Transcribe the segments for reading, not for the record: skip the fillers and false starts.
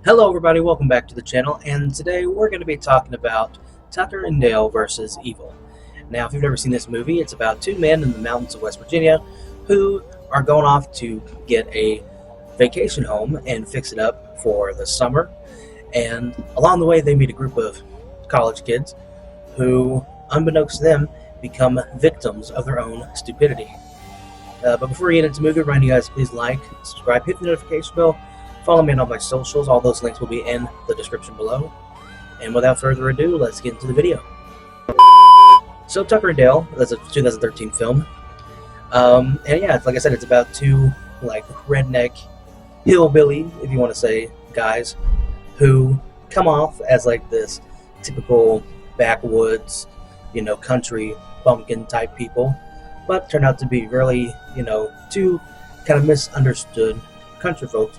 Hello everybody, welcome back to the channel, and today we're going to be talking about Tucker and Dale versus Evil. Now, if you've never seen this movie, it's about two men in the mountains of West Virginia who are going off to get a vacation home and fix it up for the summer. And along the way, they meet a group of college kids who, unbeknownst to them, become victims of their own stupidity. But before we get into the movie, remind you guys, please like, subscribe, hit the notification bell, follow me on all my socials. All those links will be in the description below. And without further ado, let's get into the video. So Tucker and Dale, that's a 2013 film. And yeah, like I said, it's about two redneck hillbilly, if you want to say, guys who come off as like this typical backwoods, country bumpkin type people, but turn out to be really, two kind of misunderstood country folks.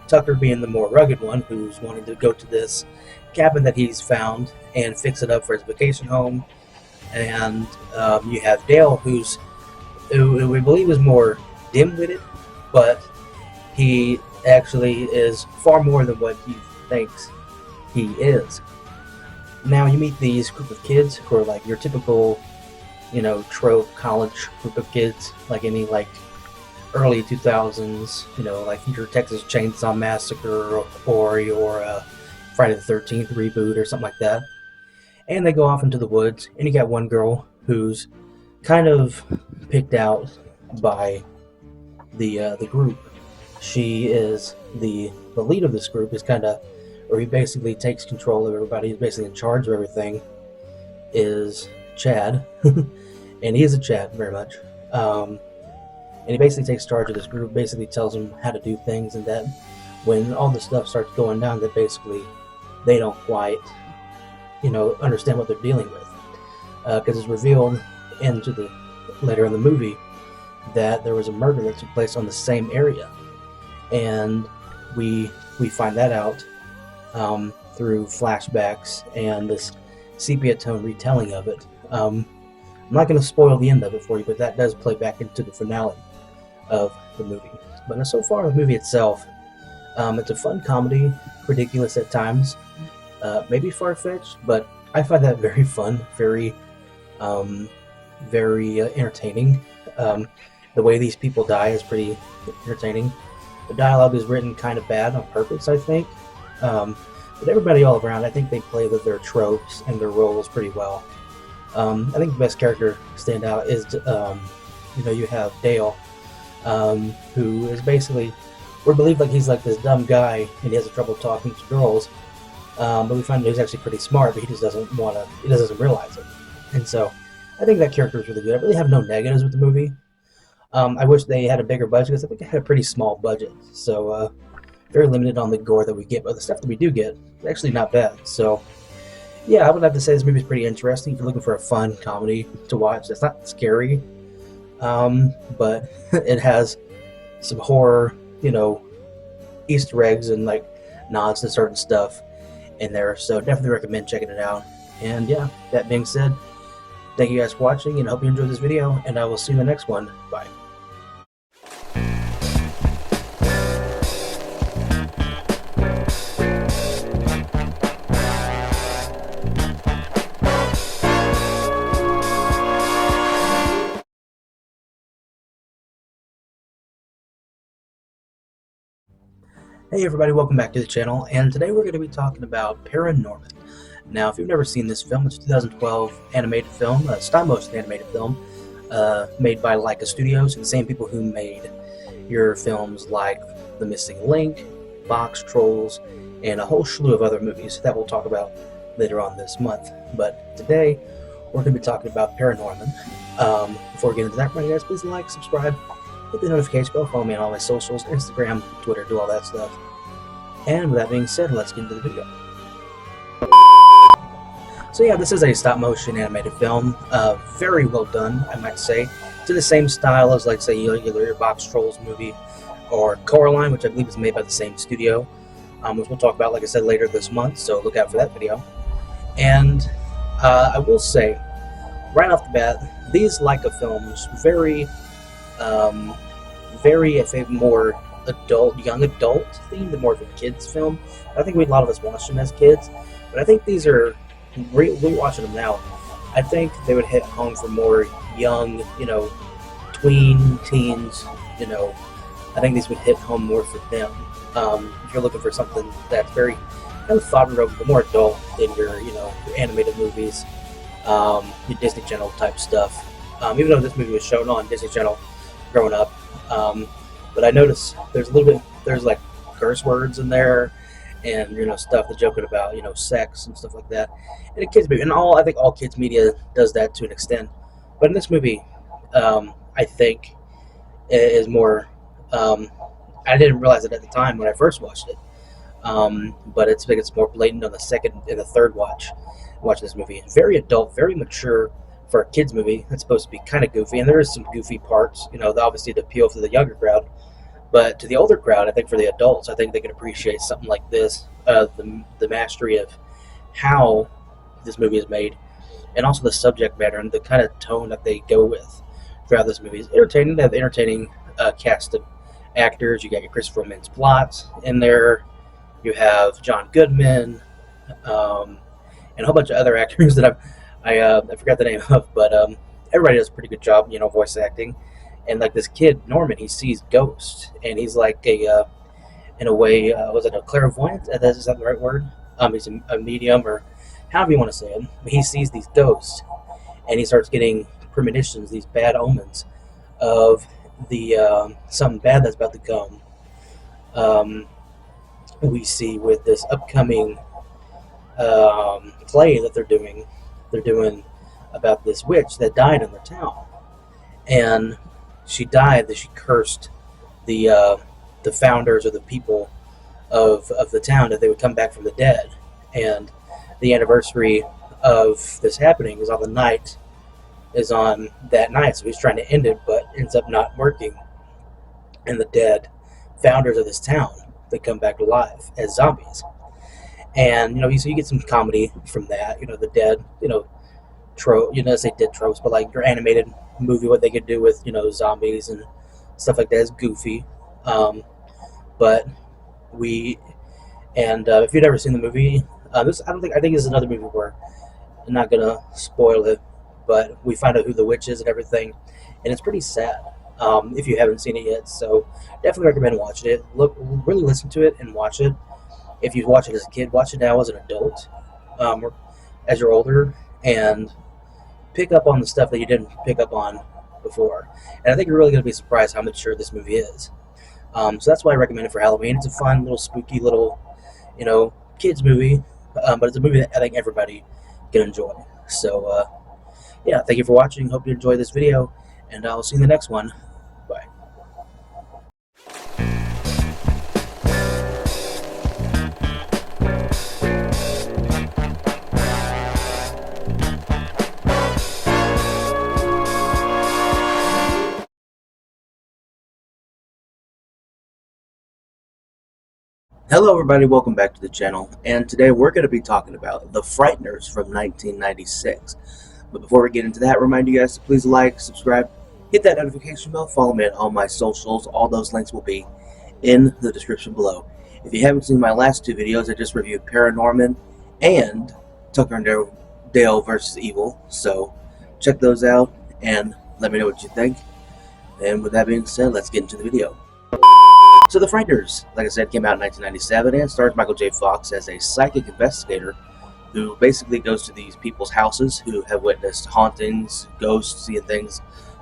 Tucker being the more rugged one, who's wanting to go to this cabin that he's found and fix it up for his vacation home. And you have Dale, who we believe is more dim-witted, but he actually is far more than what he thinks he is. Now you meet these group of kids who are like your typical, trope college group of kids, like any early 2000s, like your Texas Chainsaw Massacre or your Friday the 13th reboot or something like that. And they go off into the woods, and you got one girl who's kind of picked out by the group. She is the lead of this group, or he basically takes control of everybody. He's basically in charge of everything. Is Chad, and he is a Chad very much. And he basically takes charge of this group, basically tells them how to do things, and that when all this stuff starts going down, that basically they don't quite, understand what they're dealing with. Because it's revealed later in the movie that there was a murder that took place on the same area. And we find that out through flashbacks and this sepia tone retelling of it. I'm not going to spoil the end of it for you, but that does play back into the finale of the movie. But so far, the movie itself, it's a fun comedy, ridiculous at times, maybe far-fetched, but I find that very fun, very entertaining. The way these people die is pretty entertaining. The dialogue is written kind of bad on purpose, I think, but everybody all around, I think they play with their tropes and their roles pretty well. I think the best character standout is, you have Dale, who is basically, we're believed he's like this dumb guy and he has trouble talking to girls, but we find that he's actually pretty smart, but he just doesn't realize it. And so I think that character is really good. I really have no negatives with the movie. I wish they had a bigger budget, because I think they had a pretty small budget, so very limited on the gore that we get, but the stuff that we do get is actually not bad. So yeah, I would have to say this movie is pretty interesting if you're looking for a fun comedy to watch. It's not scary, but it has some horror, Easter eggs and nods to certain stuff in there. So definitely recommend checking it out. And yeah, that being said, thank you guys for watching, and I hope you enjoyed this video, and I will see you in the next one. Bye. Hey everybody, welcome back to the channel, and today we're going to be talking about Paranorman. Now, if you've never seen this film, it's a 2012 animated film, a stop-motion animated film, made by Leica Studios, and the same people who made your films like The Missing Link, Box Trolls, and a whole slew of other movies that we'll talk about later on this month. But today, we're going to be talking about Paranorman. Before we get into that, guys, please like, subscribe, hit the notification bell, follow me on all my socials, Instagram, Twitter, do all that stuff. And with that being said, let's get into the video. So yeah, this is a stop-motion animated film, very well done, I might say. It's in the same style as, say, your Box Trolls movie, or Coraline, which I believe is made by the same studio, which we'll talk about, like I said, later this month, so look out for that video. And I will say, right off the bat, these Leica films, very, if a more young adult themed, more of a kids film. I think a lot of us watched them as kids, but I think these are rewatching them now. I think they would hit home for more young, tween teens. I think these would hit home more for them. If you're looking for something that's very kind of thought-provoking, but more adult than your animated movies, your Disney Channel type stuff. Even though this movie was shown on Disney Channel growing up, but I noticed there's like curse words in there, and stuff that's joking about sex and stuff like that. And a kids movie, and I think all kids media does that to an extent. But in this movie, I think it is more. I didn't realize it at the time when I first watched it, but I think it's more blatant on the second and the third watching this movie. Very adult, very mature for a kids movie. It's supposed to be kind of goofy, and there is some goofy parts. Obviously to appeal to the younger crowd, but to the older crowd, I think for the adults, I think they can appreciate something like this. The mastery of how this movie is made, and also the subject matter and the kind of tone that they go with throughout this movie is entertaining. They have entertaining cast of actors. You got your Christopher Mintz-Plasse in there. You have John Goodman, and a whole bunch of other actors that I forgot the name of, but everybody does a pretty good job, voice acting. And like this kid Norman, he sees ghosts, and he's like in a way, was it a clairvoyant? Is that the right word? He's a medium, or however you want to say it. He sees these ghosts, and he starts getting premonitions, these bad omens of the something bad that's about to come. We see with this upcoming play that they're doing about this witch that died in their town, and she died that she cursed the founders or the people of the town, that they would come back from the dead. And the anniversary of this happening is on that night, so he's trying to end it, but ends up not working. And the dead founders of this town, they come back alive as zombies. And so you get some comedy from that. The dead, trope. I say dead tropes, but like your animated movie, what they could do with zombies and stuff like that is goofy. But if you've never seen the movie, I think this is another movie where I'm not gonna spoil it, but we find out who the witch is and everything, and it's pretty sad. If you haven't seen it yet, so definitely recommend watching it. Really listen to it and watch it. If you watch it as a kid, watch it now as an adult, or as you're older, and pick up on the stuff that you didn't pick up on before. And I think you're really going to be surprised how mature this movie is. So that's why I recommend it for Halloween. It's a fun, little spooky, little, kids movie, but it's a movie that I think everybody can enjoy. So, yeah, thank you for watching. Hope you enjoyed this video, and I'll see you in the next one. Bye. Hello everybody, welcome back to the channel, and today we're going to be talking about The Frighteners from 1996. But before we get into that, remind you guys to please like, subscribe, hit that notification bell, follow me on all my socials. All those links will be in the description below. If you haven't seen my last two videos, I just reviewed Paranorman and Tucker and Dale vs. Evil, so check those out and let me know what you think. And with that being said, let's get into the video. So The Frighteners, like I said, came out in 1997 and stars Michael J. Fox as a psychic investigator who basically goes to these people's houses who have witnessed hauntings, ghosts, seeing things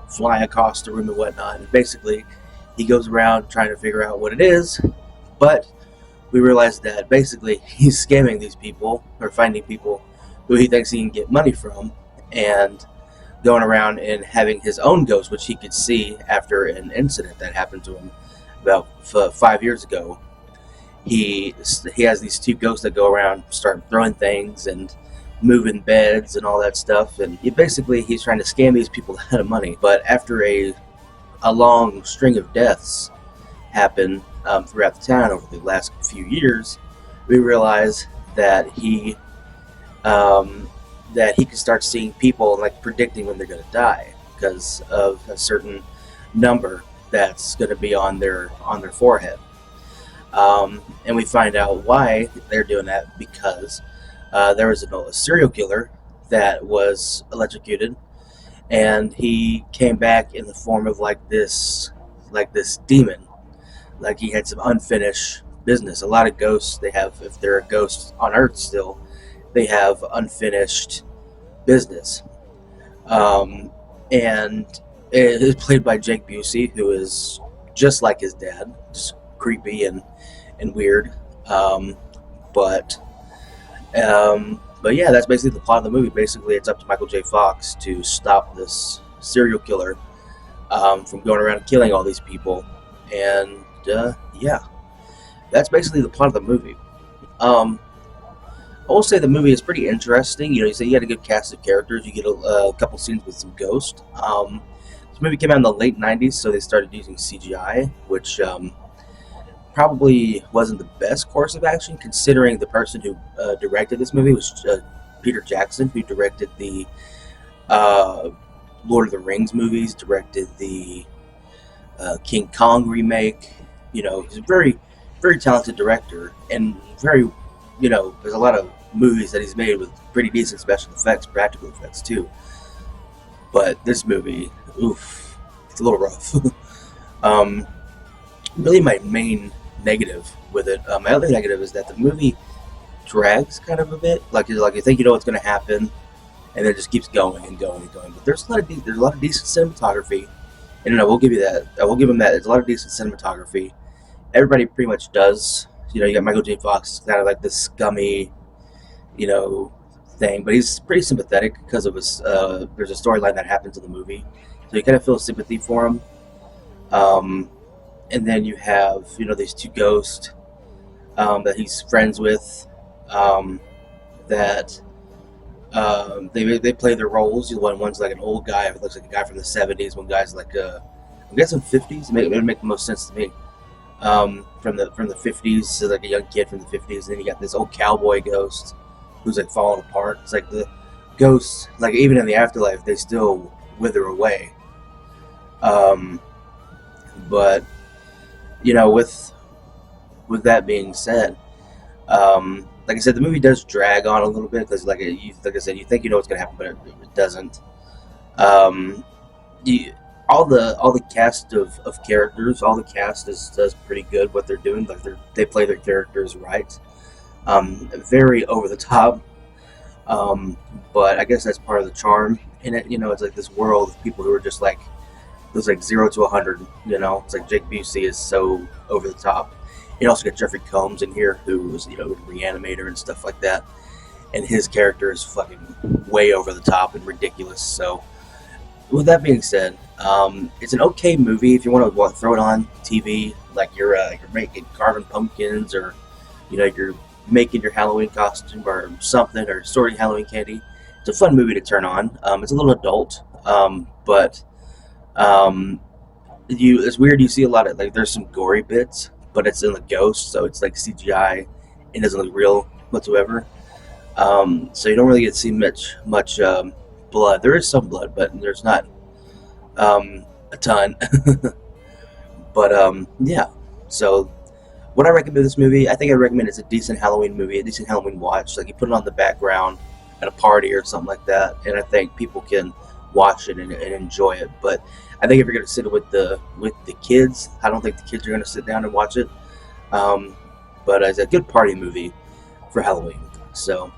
fly across the room and whatnot. And basically, he goes around trying to figure out what it is, but we realize that basically he's scamming these people, or finding people who he thinks he can get money from, and going around and having his own ghost, which he could see after an incident that happened to him about 5 years ago. He has these two ghosts that go around, start throwing things and moving beds and all that stuff, and he's trying to scam these people out of money. But after a long string of deaths happen throughout the town over the last few years, we realize that he can start seeing people and like predicting when they're going to die because of a certain number that's going to be on their forehead. And we find out why they're doing that, because there was a serial killer that was electrocuted, and he came back in the form of like this demon. Like he had some unfinished business. A lot of ghosts, they have, if they're a ghost on Earth still, they have unfinished business. And it is played by Jake Busey, who is just like his dad, just creepy and weird. But yeah, that's basically the plot of the movie. Basically, it's up to Michael J. Fox to stop this serial killer from going around and killing all these people. And yeah, that's basically the plot of the movie. I will say the movie is pretty interesting. You know, you say you had a good cast of characters. You get a couple scenes with some ghosts. This movie came out in the late 90s, so they started using CGI, which probably wasn't the best course of action, considering the person who directed this movie was Peter Jackson, who directed the Lord of the Rings movies, directed the King Kong remake. You know, he's a very, very talented director, and very, you know, there's a lot of movies that he's made with pretty decent special effects, practical effects too. But this movie, oof, it's a little rough. Really, my main negative with it, my other negative is that the movie drags kind of a bit. Like you think you know what's going to happen, and then it just keeps going and going and going. But there's a lot of decent cinematography, and I will give you that. I will give him that. There's a lot of decent cinematography. Everybody pretty much does. You know, you got Michael J. Fox, kind of like this scummy, you know, thing, but he's pretty sympathetic because of his. There's a storyline that happens in the movie, so you kind of feel sympathy for him. And then you have, you know, these two ghosts that he's friends with. That they play their roles. One's like an old guy who looks like a guy from the 70s. One guy's like I'm guessing 50s. It would make the most sense to me. From the 50s, so like a young kid from the 50s. And then you got this old cowboy ghost who's like falling apart. It's like the ghosts, like even in the afterlife, they still wither away. But you know, with that being said, like I said, the movie does drag on a little bit because, like I said, you think you know what's gonna happen, but it doesn't. All the cast of characters, all the cast does pretty good what they're doing. Like they play their characters right. Very over the top, but I guess that's part of the charm in it. You know, it's like this world of people who are just like, there's like 0 to 100. You know, it's like Jake Busey is so over the top. You also got Jeffrey Combs in here, who was, you know, a reanimator and stuff like that, and his character is fucking way over the top and ridiculous. So, with that being said, it's an okay movie if you want to throw it on TV, like you're carving pumpkins, or you know, you're making your Halloween costume or something, or sorting Halloween candy. It's a fun movie to turn on. It's a little adult, but it's weird. You see a lot of, like, there's some gory bits, but it's in the ghost, so it's like CGI and doesn't look real whatsoever. So you don't really get to see much blood. There is some blood, but there's not a ton. But yeah. So what I recommend this movie, I think I recommend it's a decent Halloween movie, a decent Halloween watch. Like you put it on the background at a party or something like that, and I think people can watch it and enjoy it. But I think if you're going to sit with the kids, I don't think the kids are going to sit down and watch it. But it's a good party movie for Halloween. So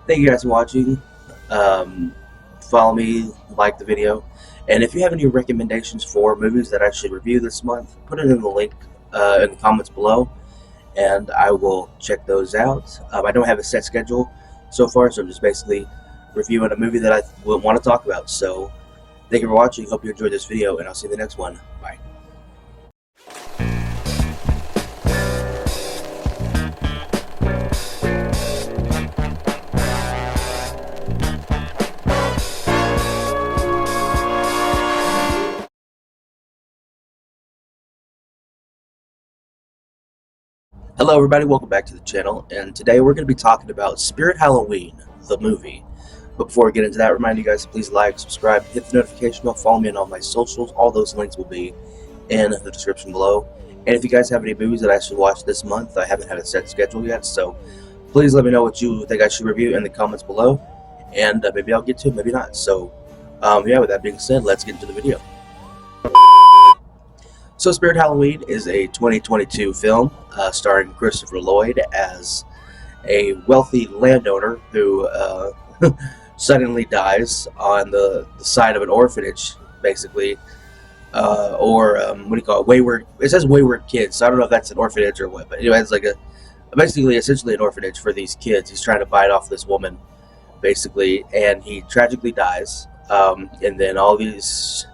thank you guys for watching. Follow me, like the video, and if you have any recommendations for movies that I should review this month, put it in the link in the comments below, and I will check those out. I don't have a set schedule so far, so I'm just basically reviewing a movie that I want to talk about. So thank you for watching. Hope you enjoyed this video, and I'll see you in the next one. Bye. Hello everybody, welcome back to the channel, and today we're going to be talking about Spirit Halloween, the movie. But before we get into that, remind you guys to please like, subscribe, hit the notification bell, follow me on all my socials. All those links will be in the description below. And if you guys have any movies that I should watch this month, I haven't had a set schedule yet, so please let me know what you think I should review in the comments below, and maybe I'll get to it, maybe not. So, yeah, with that being said, let's get into the video. So, Spirit Halloween is a 2022 film starring Christopher Lloyd as a wealthy landowner who suddenly dies on the side of an orphanage, basically. Or what do you call it? Wayward. It says wayward kids, so I don't know if that's an orphanage or what. But anyway, it's like essentially an orphanage for these kids. He's trying to bite off this woman, basically, and he tragically dies. And then all these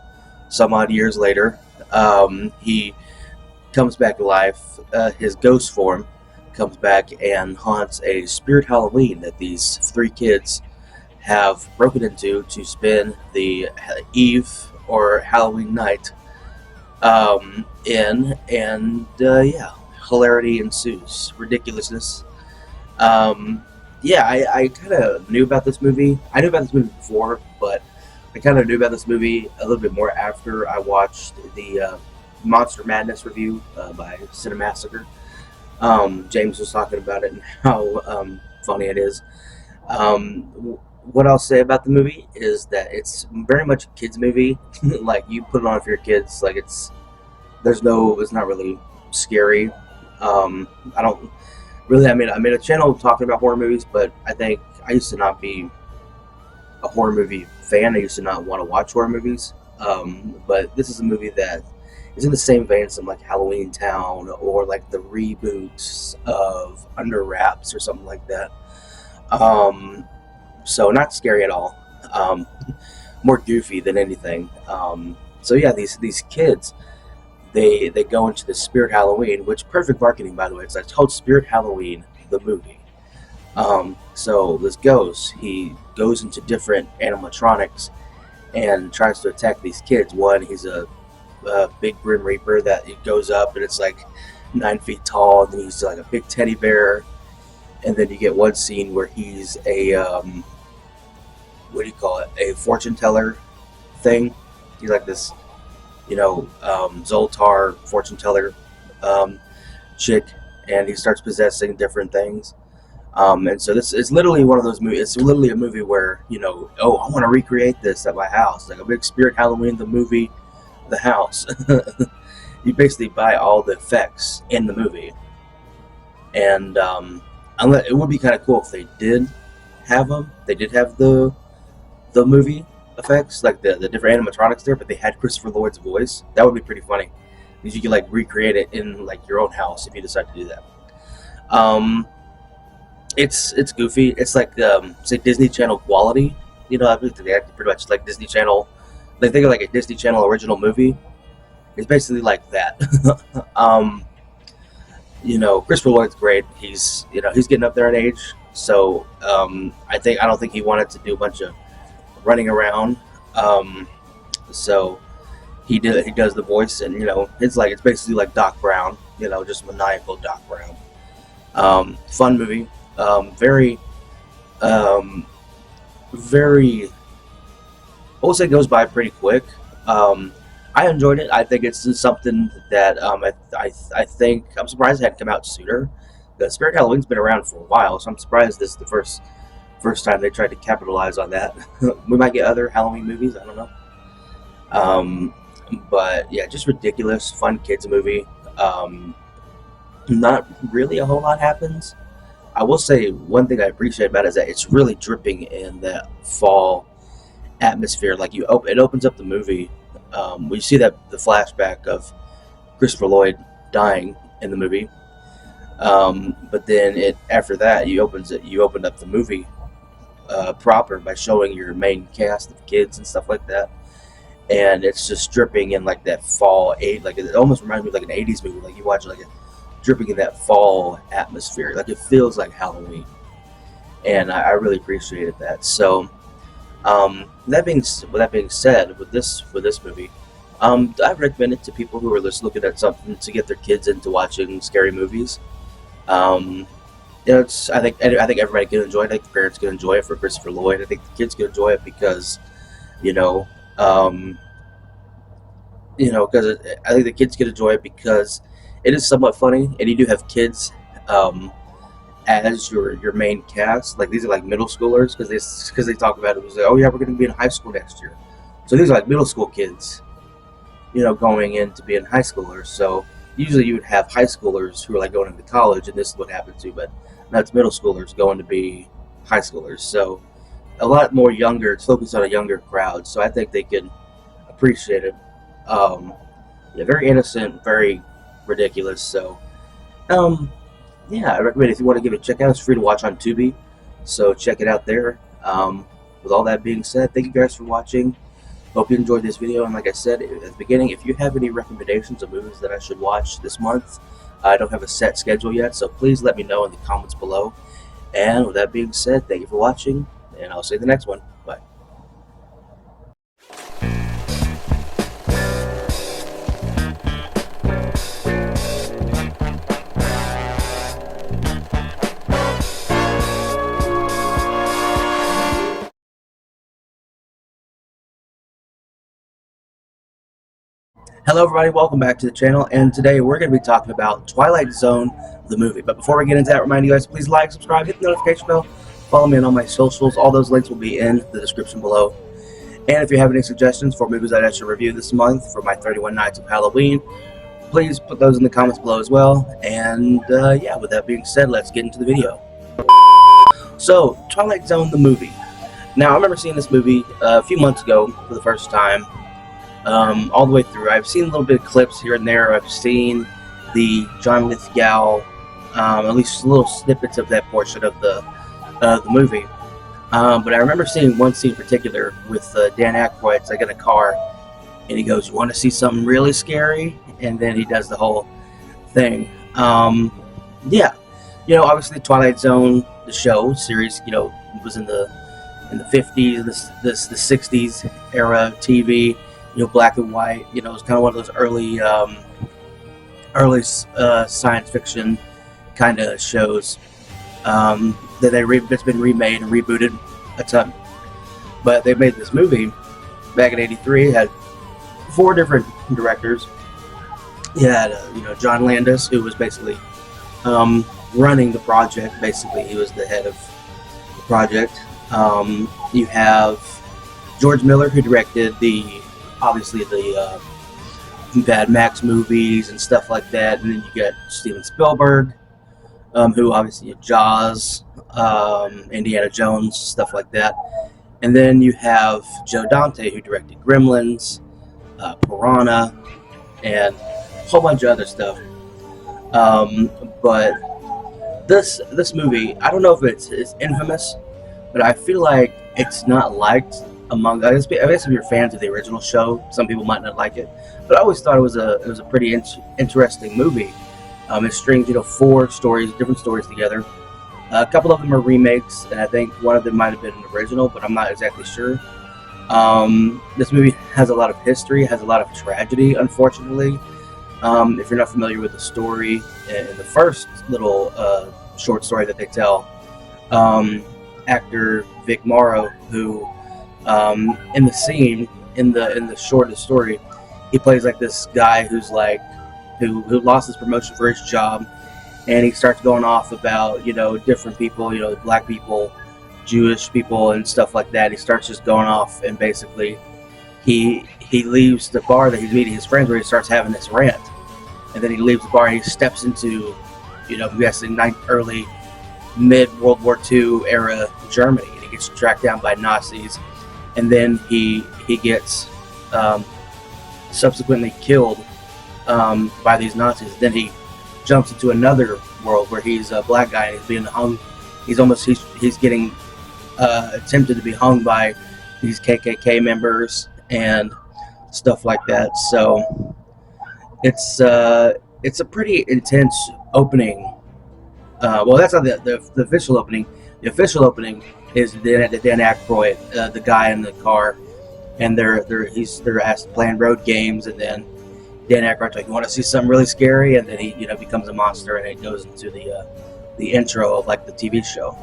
some odd years later, he comes back to life. His ghost form comes back and haunts a Spirit Halloween that these 3 kids have broken into to spend the eve or Halloween night in, and yeah, hilarity ensues, ridiculousness. Yeah, I kind of knew about this movie. I knew about this movie before, but I kind of knew about this movie a little bit more after I watched the Monster Madness review by SCINN. James was talking about it and how funny it is. What I'll say about the movie is that it's very much a kids movie. Like, you put it on for your kids. Like, it's not really scary. I don't really. I made a channel talking about horror movies, but I think I used to not be a horror movie fan. I used to not want to watch horror movies. But this is a movie that is in the same vein as some like Halloween Town or like the reboots of Under Wraps or something like that. So not scary at all. More goofy than anything. So yeah, these kids, they go into the Spirit Halloween, which perfect marketing, by the way. It's called Spirit Halloween, the movie. So this he goes into different animatronics and tries to attack these kids. One, he's a big Grim Reaper that it goes up and it's like 9 feet tall, and then he's like a big teddy bear. And then you get one scene where he's a what do you call it? A fortune teller thing. He's like this, Zoltar fortune teller chick, and he starts possessing different things. And so this is literally one of those movies. It's literally a movie where oh, I want to recreate this at my house, like a big Spirit Halloween, the movie, the house. You basically buy all the effects in the movie, and it would be kind of cool if they did have them. They did have the movie effects, like the different animatronics there, but they had Christopher Lloyd's voice. That would be pretty funny, because you could like recreate it in like your own house if you decide to do that. It's goofy. It's like say Disney Channel quality. I think they act pretty much like Disney Channel. They think of like a Disney Channel original movie. It's basically like that. Christopher Lloyd's great. He's getting up there in age, so I don't think he wanted to do a bunch of running around. So he does the voice, and it's basically like Doc Brown, just maniacal Doc Brown. Fun movie. Very I will say goes by pretty quick. I enjoyed it. I think it's something that I think I'm surprised it hadn't come out sooner. The Spirit Halloween's been around for a while, so I'm surprised this is the first time they tried to capitalize on that. We might get other Halloween movies. I don't know. But yeah, just ridiculous, fun kids movie. Not really a whole lot happens. I will say one thing I appreciate about it is that it's really dripping in that fall atmosphere. Like it opens up the movie. We see that the flashback of Christopher Lloyd dying in the movie, but then after that you open up the movie proper by showing your main cast of kids and stuff like that, and it's just dripping in like that fall like it almost reminds me of like an 80s movie. Like you watch like dripping in that fall atmosphere. Like it feels like Halloween, and I really appreciated that. So. That being said, with this movie, I recommend it to people who are just looking at something to get their kids into watching scary movies. I think everybody can enjoy it. I think the parents can enjoy it for Christopher Lloyd. I think the kids can enjoy it because, because I think the kids could enjoy it because it is somewhat funny, and you do have kids as your main cast. Like these are like middle schoolers because they talk about it. It was like, oh yeah, we're going to be in high school next year. So these are like middle school kids, going in to be in high schoolers. So usually you would have high schoolers who are like going into college, and this is what happened to. But that's middle schoolers going to be high schoolers. So a lot more younger. It's focused on a younger crowd. So I think they could appreciate it. Yeah, very innocent, very ridiculous. So, yeah, I recommend if you want to give it a check out. It's free to watch on Tubi, so check it out there. With all that being said, thank you guys for watching. Hope you enjoyed this video, and like I said at the beginning, if you have any recommendations of movies that I should watch this month, I don't have a set schedule yet, so please let me know in the comments below. And with that being said, thank you for watching, and I'll see you in the next one. Bye. Hello everybody, welcome back to the channel, and today we're going to be talking about Twilight Zone, the movie. But before we get into that, remind you guys, please like, subscribe, hit the notification bell, follow me on all my socials. All those links will be in the description below. And if you have any suggestions for movies that I should review this month for my 31 Nights of Halloween, please put those in the comments below as well. And yeah, with that being said, let's get into the video. So, Twilight Zone, the movie. Now, I remember seeing this movie a few months ago for the first time. All the way through. I've seen a little bit of clips here and there. I've seen the John Lithgow, at least little snippets of that portion of the movie. But I remember seeing one scene in particular with Dan Aykroyd's like in a car, and he goes, "You want to see something really scary?" And then he does the whole thing. Yeah, obviously Twilight Zone, the show series, was in the 50s, the 60s era TV. Black and white. It was kind of one of those early science fiction kind of shows that it's been remade and rebooted a ton. But they made this movie back in '83. It had 4 different directors. You had John Landis, who was basically running the project. Basically, he was the head of the project. You have George Miller, who directed obviously the Mad Max movies and stuff like that, and then you got Steven Spielberg, who obviously Jaws, Indiana Jones, stuff like that, and then you have Joe Dante, who directed Gremlins, Piranha, and a whole bunch of other stuff. But this movie, I don't know if it's infamous, but I feel like it's not liked among, I guess if you're fans of the original show, some people might not like it, but I always thought it was a pretty interesting movie. It strings 4 different stories together. A couple of them are remakes, and I think one of them might have been an original, but I'm not exactly sure. This movie has a lot of history, has a lot of tragedy, unfortunately. If you're not familiar with the story, in the first little short story that they tell, actor Vic Morrow, who in the scene, in the shortest story, he plays like this guy who's like who lost his promotion for his job, and he starts going off about different people, black people, Jewish people, and stuff like that. He starts just going off, and basically he leaves the bar that he's meeting his friends where he starts having this rant, and then he leaves the bar and he steps into I'm guessing early mid World War II era Germany, and he gets tracked down by Nazis. And then he gets subsequently killed by these Nazis. Then he jumps into another world where he's a black guy and he's being hung. He's getting attempted to be hung by these KKK members and stuff like that. So it's a pretty intense opening. Well, that's not the official opening. The official opening is Dan Aykroyd, the guy in the car, and they're asked to play road games, and then Dan Aykroyd's like, "You want to see something really scary?" And then he becomes a monster, and it goes into the intro of like the TV show,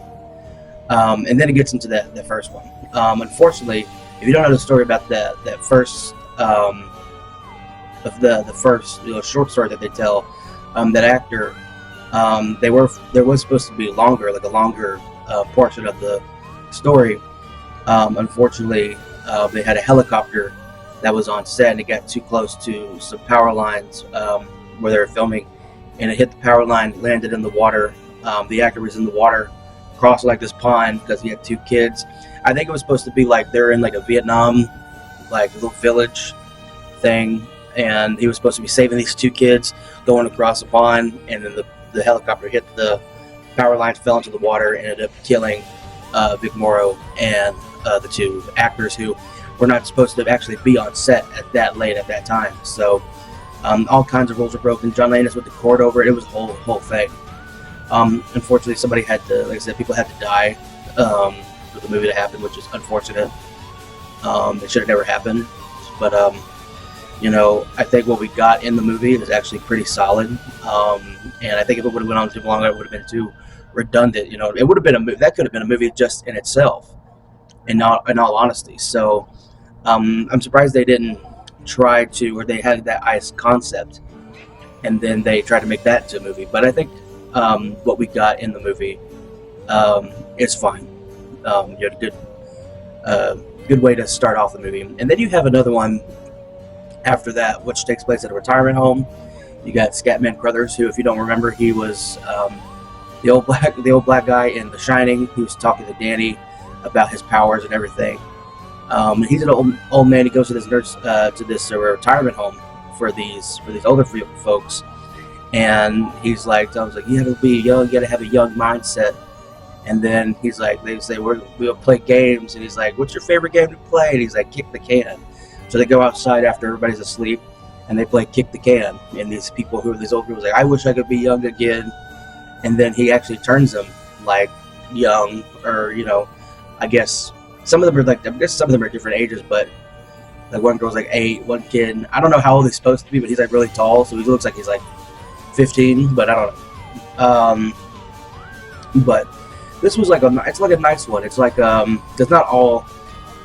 and then it gets into the first one. Unfortunately, if you don't know the story about that first the first short story that they tell, that actor, there was supposed to be longer, like a longer portion of the story. Unfortunately, they had a helicopter that was on set, and it got too close to some power lines where they were filming, and it hit the power line, landed in the water. The actor was in the water, crossed like this pond because he had 2 kids. I think it was supposed to be like they're in like a Vietnam, like little village thing, and he was supposed to be saving these 2 kids going across the pond, and then the helicopter hit the power lines, fell into the water, and ended up killing Vic Morrow and the 2 actors who were not supposed to actually be on set at that late at that time. So all kinds of rules were broken. John Landis went to court over it. It was a whole thing. Unfortunately, somebody had to, like I said, people had to die for the movie to happen, which is unfortunate. It should have never happened. But I think what we got in the movie is actually pretty solid. And I think if it would have went on too long, it would have been too redundant. It would have been that could have been a movie just in itself, in all honesty. So I'm surprised they didn't try to, or they had that ice concept, and then they tried to make that into a movie. But I think what we got in the movie is fine. You had a good way to start off the movie, and then you have another one after that, which takes place at a retirement home. You got Scatman Crothers, who, if you don't remember, he was the old black guy in The Shining, who was talking to Danny about his powers and everything. He's an old man. He goes to this retirement home for these older folks, and he's like, you have to be young, you got to have a young mindset. And then he's like, they say we'll play games, and he's like, what's your favorite game to play? And he's like, kick the can. So they go outside after everybody's asleep, and they play kick the can. And these old people, like, I wish I could be young again. And then he actually turns them like young, or I guess some of them are different ages, but like one girl's like 8, one kid, I don't know how old he's supposed to be, but he's like really tall, so he looks like he's like 15, but I don't know. But this was it's like a nice one. It's like because not all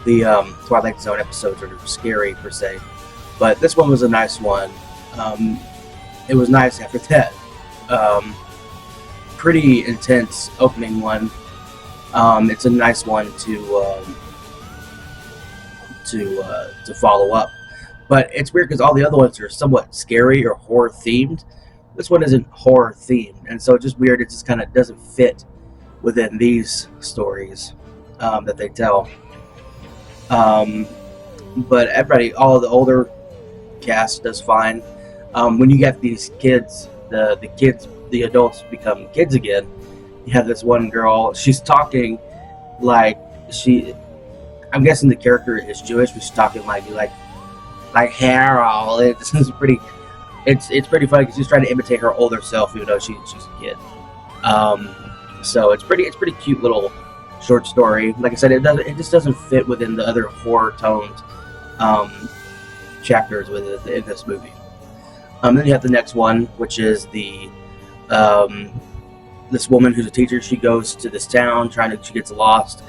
the Twilight Zone episodes are scary per se, but this one was a nice one. It was nice after that. Pretty intense opening one. It's a nice one to follow up, but it's weird because all the other ones are somewhat scary or horror themed. This one isn't horror themed, and so it's just weird. It just kind of doesn't fit within these stories that they tell. But everybody, all of the older cast does fine. When you get these kids, the adults become kids again. You have this one girl. She's talking like I'm guessing the character is Jewish, but she's talking like Harold. It's pretty. It's pretty funny because she's trying to imitate her older self, even though she's a kid. So it's pretty cute little short story. Like I said, it just doesn't fit within the other horror toned chapters in this movie. Then you have the next one, which is this woman who's a teacher. She goes to this town she gets lost.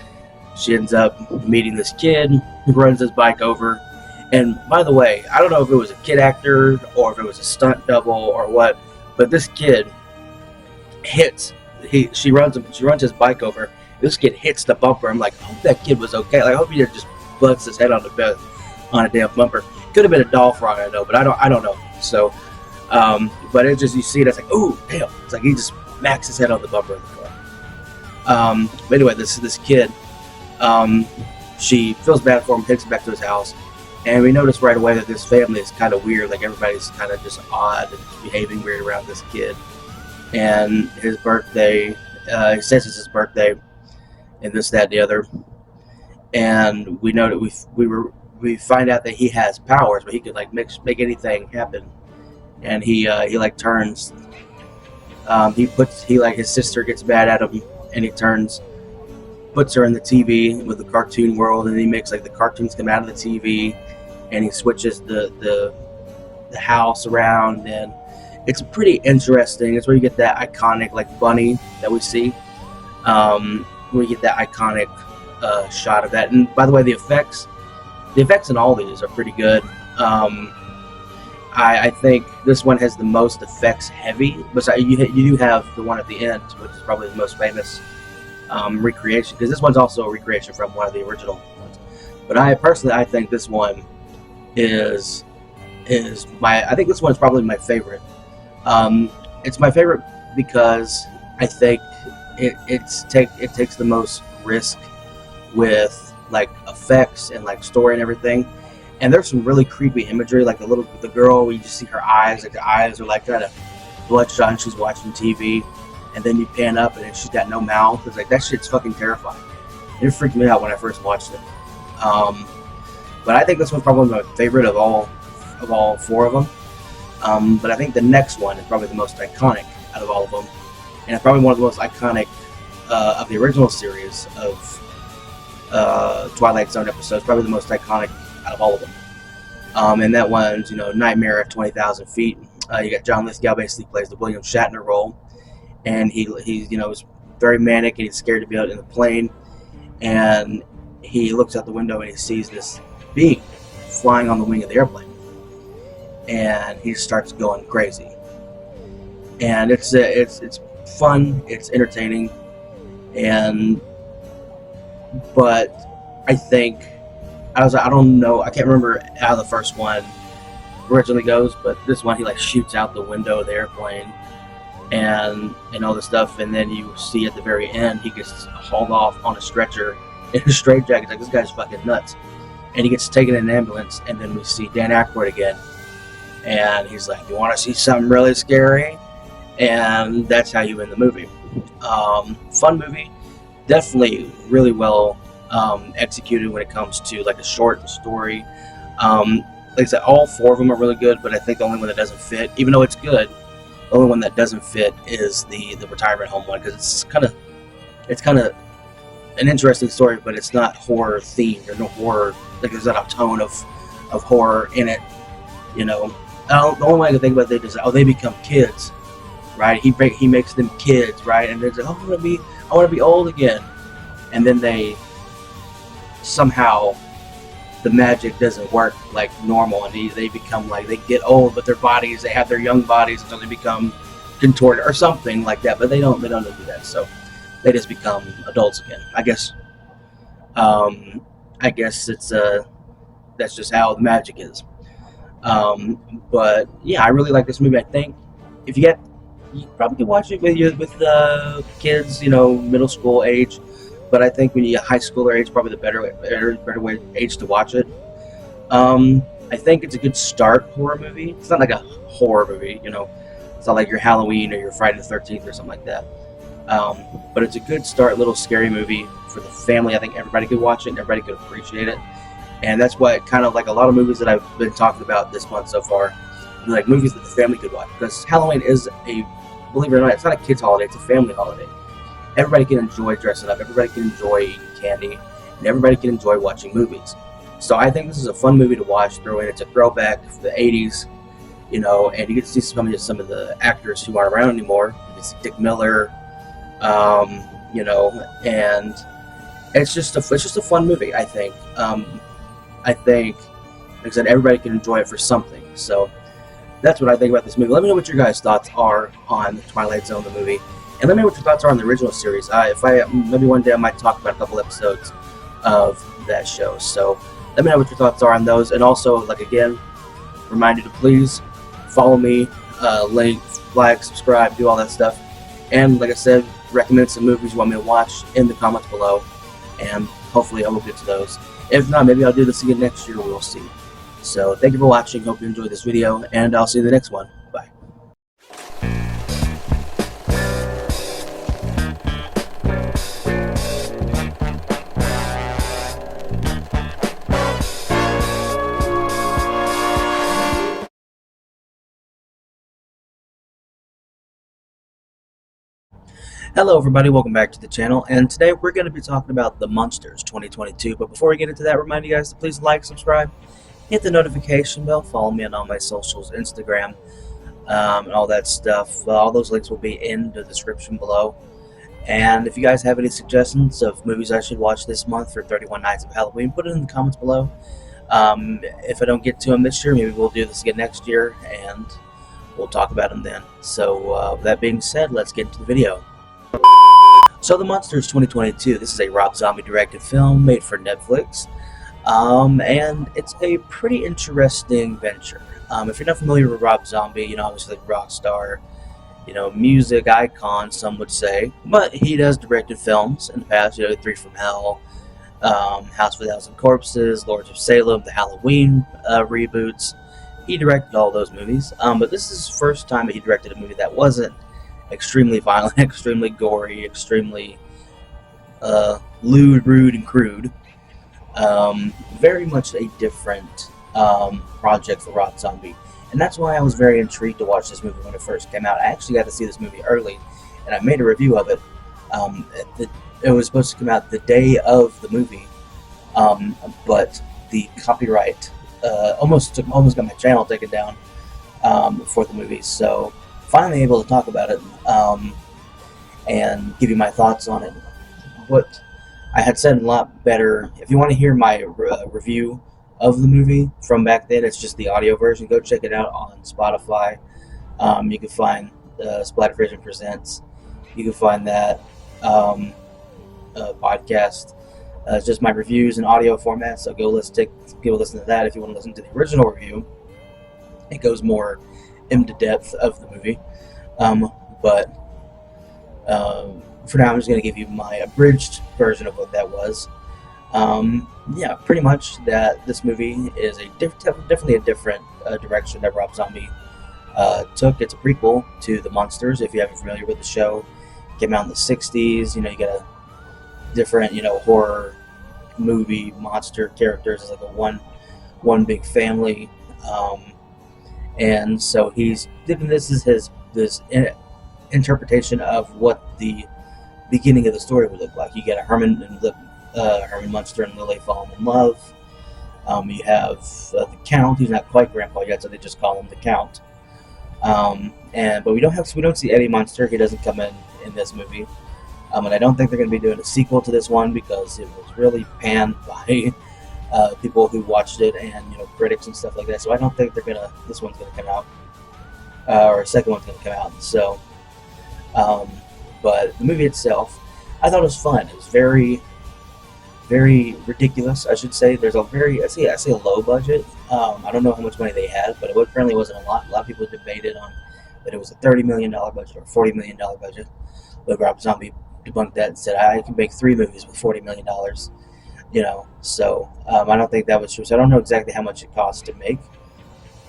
She ends up meeting this kid who runs his bike over. And by the way, I don't know if it was a kid actor or if it was a stunt double or what, but this kid she runs his bike over. This kid hits the bumper. I'm like, I hope that kid was okay. Like, I hope he didn't just butts his head on a damn bumper. Could have been a doll for all I know, but I don't know. So, but it just, you see it, it's like, oh damn! It's like he just smacks his head on the bumper of the car. But anyway, this kid, she feels bad for him, takes him back to his house, and we notice right away that this family is kind of weird. Like, everybody's kind of just odd and just behaving weird around this kid. And his birthday, he says it's his birthday, and this, that, and the other. And we know that we find out that he has powers, but he could like make anything happen. And he like turns. His sister gets mad at him, and he puts her in the TV with the cartoon world, and he makes like the cartoons come out of the TV, and he switches the house around, and it's pretty interesting. It's where you get that iconic like bunny that we see. We get that iconic shot of that. And by the way, the effects in all these are pretty good. I think this one has the most effects heavy, but you do have the one at the end, which is probably the most famous recreation, because this one's also a recreation from one of the original ones. But I think this one is I think this one is probably my favorite. It's my favorite because I think it takes the most risk with like effects and like story and everything. And there's some really creepy imagery, like the girl, you just see her eyes, like the eyes are like kind of bloodshot, and she's watching TV, and then you pan up and she's got no mouth. It's like, that shit's fucking terrifying. It freaked me out when I first watched it. But I think this one's probably my favorite of all four of them. But I think the next one is probably the most iconic out of all of them, and it's probably one of the most iconic of the original series of Twilight Zone episodes. Probably the most iconic out of all of them. And that one's, Nightmare at 20,000 Feet. You got John Lithgow basically plays the William Shatner role, and he's is very manic, and he's scared to be out in the plane, and he looks out the window and he sees this being flying on the wing of the airplane, and he starts going crazy. And it's fun, it's entertaining, but I think I don't know, I can't remember how the first one originally goes, but this one he like shoots out the window of the airplane and all this stuff, and then you see at the very end he gets hauled off on a stretcher in a straitjacket. Like, this guy's fucking nuts, and he gets taken in an ambulance, and then we see Dan Aykroyd again, and he's like, "You want to see something really scary?" And that's how you end the movie. Fun movie, definitely really well executed when it comes to like a short story. Like I said, all four of them are really good, but I think the only one that doesn't fit, even though it's good, the only one that doesn't fit is the retirement home one, because it's kind of an interesting story, but it's not horror themed. There's no horror, like there's not a tone of horror in it. The only way I can think about it is, they become kids, right? He makes them kids, right? And they're like, I want to be old again, and then they somehow the magic doesn't work like normal, and they become like, they get old, but their bodies, they have their young bodies until they become contorted or something like that. But they don't do that, so they just become adults again. I guess it's that's just how the magic is. But yeah, I really like this movie. I think if you probably could watch it with kids, middle school age. But I think when you get high schooler age, probably the better way age to watch it. I think it's a good start horror movie. It's not like a horror movie, It's not like your Halloween or your Friday the 13th or something like that. But it's a good start, little scary movie for the family. I think everybody could watch it and everybody could appreciate it. And that's what kind of like a lot of movies that I've been talking about this month so far, like movies that the family could watch. Because Halloween is believe it or not, it's not a kid's holiday, it's a family holiday. Everybody can enjoy dressing up, everybody can enjoy eating candy, and everybody can enjoy watching movies. So I think this is a fun movie to watch, throw in. It's a throwback to the 80s, and you get to see some of the actors who aren't around anymore. You can see Dick Miller, and it's just a fun movie, I think. I think, like I said, everybody can enjoy it for something. So that's what I think about this movie. Let me know what your guys' thoughts are on the Twilight Zone, the movie. And let me know what your thoughts are on the original series. Maybe one day I might talk about a couple episodes of that show. So let me know what your thoughts are on those. And also, again, remind you to please follow me, like, subscribe, do all that stuff. And like I said, recommend some movies you want me to watch in the comments below. And hopefully I will get to those. If not, maybe I'll do this again next year. We'll see. So thank you for watching. Hope you enjoyed this video. And I'll see you in the next one. Bye. Hello everybody, welcome back to the channel, and today we're going to be talking about The Munsters 2022. But before we get into that, remind you guys to please like, subscribe, hit the notification bell, follow me on all my socials, Instagram, and all that stuff. All those links will be in the description below. And if you guys have any suggestions of movies I should watch this month for 31 Nights of Halloween, put it in the comments below. If I don't get to them this year, maybe we'll do this again next year, and we'll talk about them then. So, with that being said, let's get into the video. So, The Monsters 2022. This is a Rob Zombie directed film made for Netflix, and it's a pretty interesting venture. If you're not familiar with Rob Zombie, obviously rock star, music icon, some would say, but he does directed films in the past. Three from Hell, House of a Thousand Corpses, Lords of Salem, the Halloween reboots. He directed all those movies, but this is his first time that he directed a movie that wasn't extremely violent, extremely gory, extremely lewd, rude, and crude. Very much a different project for Rob Zombie. And that's why I was very intrigued to watch this movie when it first came out. I actually got to see this movie early, and I made a review of it. It was supposed to come out the day of the movie, but the copyright almost got my channel taken down for the movie. So finally able to talk about it and give you my thoughts on it. What I had said a lot better. If you want to hear my review of the movie from back then, it's just the audio version. Go check it out on Spotify. You can find Splattervision Presents. You can find that podcast. It's just my reviews in audio format, so go listen to that if you want to listen to the original review. It goes more into depth of the movie. But for now, I'm just going to give you my abridged version of what that was. Yeah, pretty much that this movie is definitely a different direction that Rob Zombie took. It's a prequel to The Monsters, if you haven't familiar with the show. It came out in the 60s. You get a different, horror movie monster characters. It's like a one big family. And so this is his interpretation of what the beginning of the story would look like. You get a Herman Munster and Lily falling in love. You have the Count. He's not quite Grandpa yet, so they just call him the Count. But we don't see Eddie Munster. He doesn't come in this movie. And I don't think they're going to be doing a sequel to this one because it was really panned by people who watched it and critics and stuff like that. So I don't think this one's gonna come out, or a second one's gonna come out. So, but the movie itself, I thought it was fun. It was very, very ridiculous, I should say. There's I say a low budget. I don't know how much money they had, but it apparently wasn't a lot. A lot of people debated on that it was a $30 million budget or $40 million budget. But Rob Zombie debunked that and said, I can make 3 movies with $40 million. So I don't think that was true. So I don't know exactly how much it costs to make.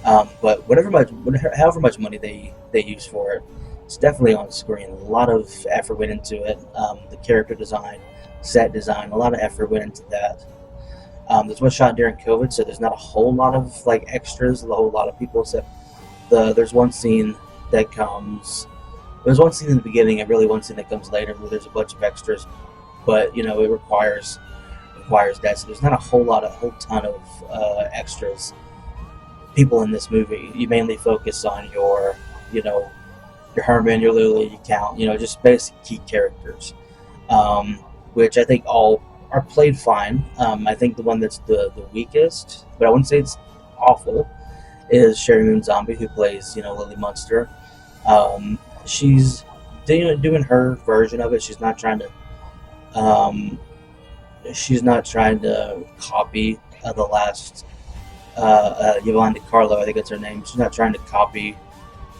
But however much money they use for it, it's definitely on screen. A lot of effort went into it. The character design, set design, a lot of effort went into that. This was shot during COVID, so there's not a whole lot of extras, a whole lot of people, except there's one scene that comes. There's one scene in the beginning and really one scene that comes later where there's a bunch of extras, but it requires that. So there's not a whole ton of extras people in this movie. You mainly focus on your Herman, your Lily, your Count, just basic key characters, which I think all are played fine. I think the one that's the weakest, but I wouldn't say it's awful, is Sherry Moon Zombie, who plays Lily Munster. She's doing her version of it. She's not trying to copy the last Yvonne DiCarlo, I think that's her name. She's not trying to copy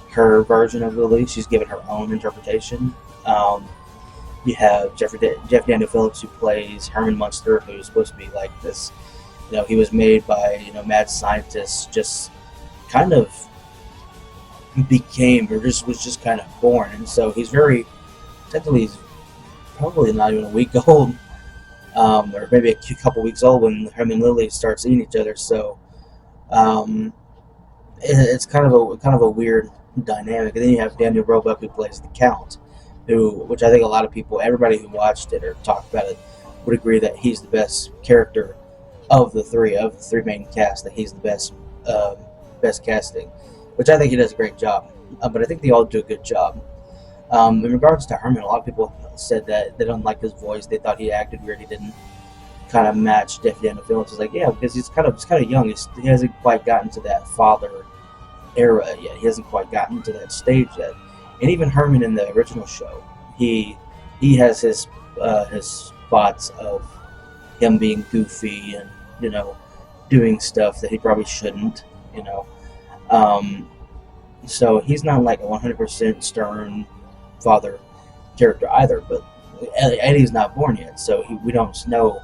her version of Lily. She's given her own interpretation. You have Jeff Daniel Phillips, who plays Herman Munster, who's supposed to be like this. He was made by mad scientists, just kind of became, or was just kind of born, and so he's he's probably not even a week old, or maybe a couple weeks old when him and Lily start seeing each other. So it's kind of a weird dynamic. And then you have Daniel Roebuck, who plays the Count, which I think a lot of people, everybody who watched it or talked about it, would agree that he's the best character of the three main cast. That he's the best casting, which I think he does a great job. But I think they all do a good job. In regards to Herman, a lot of people said that they don't like his voice. They thought he acted weird. He didn't kind of match Jeffrey Daniel Phillips. Is like, yeah, because he's kind of young. He hasn't quite gotten to that father era yet. He hasn't quite gotten to that stage yet. And even Herman in the original show, he has his spots of him being goofy and doing stuff that he probably shouldn't. So he's not like a 100% stern father character either. But Eddie's not born yet, so we don't know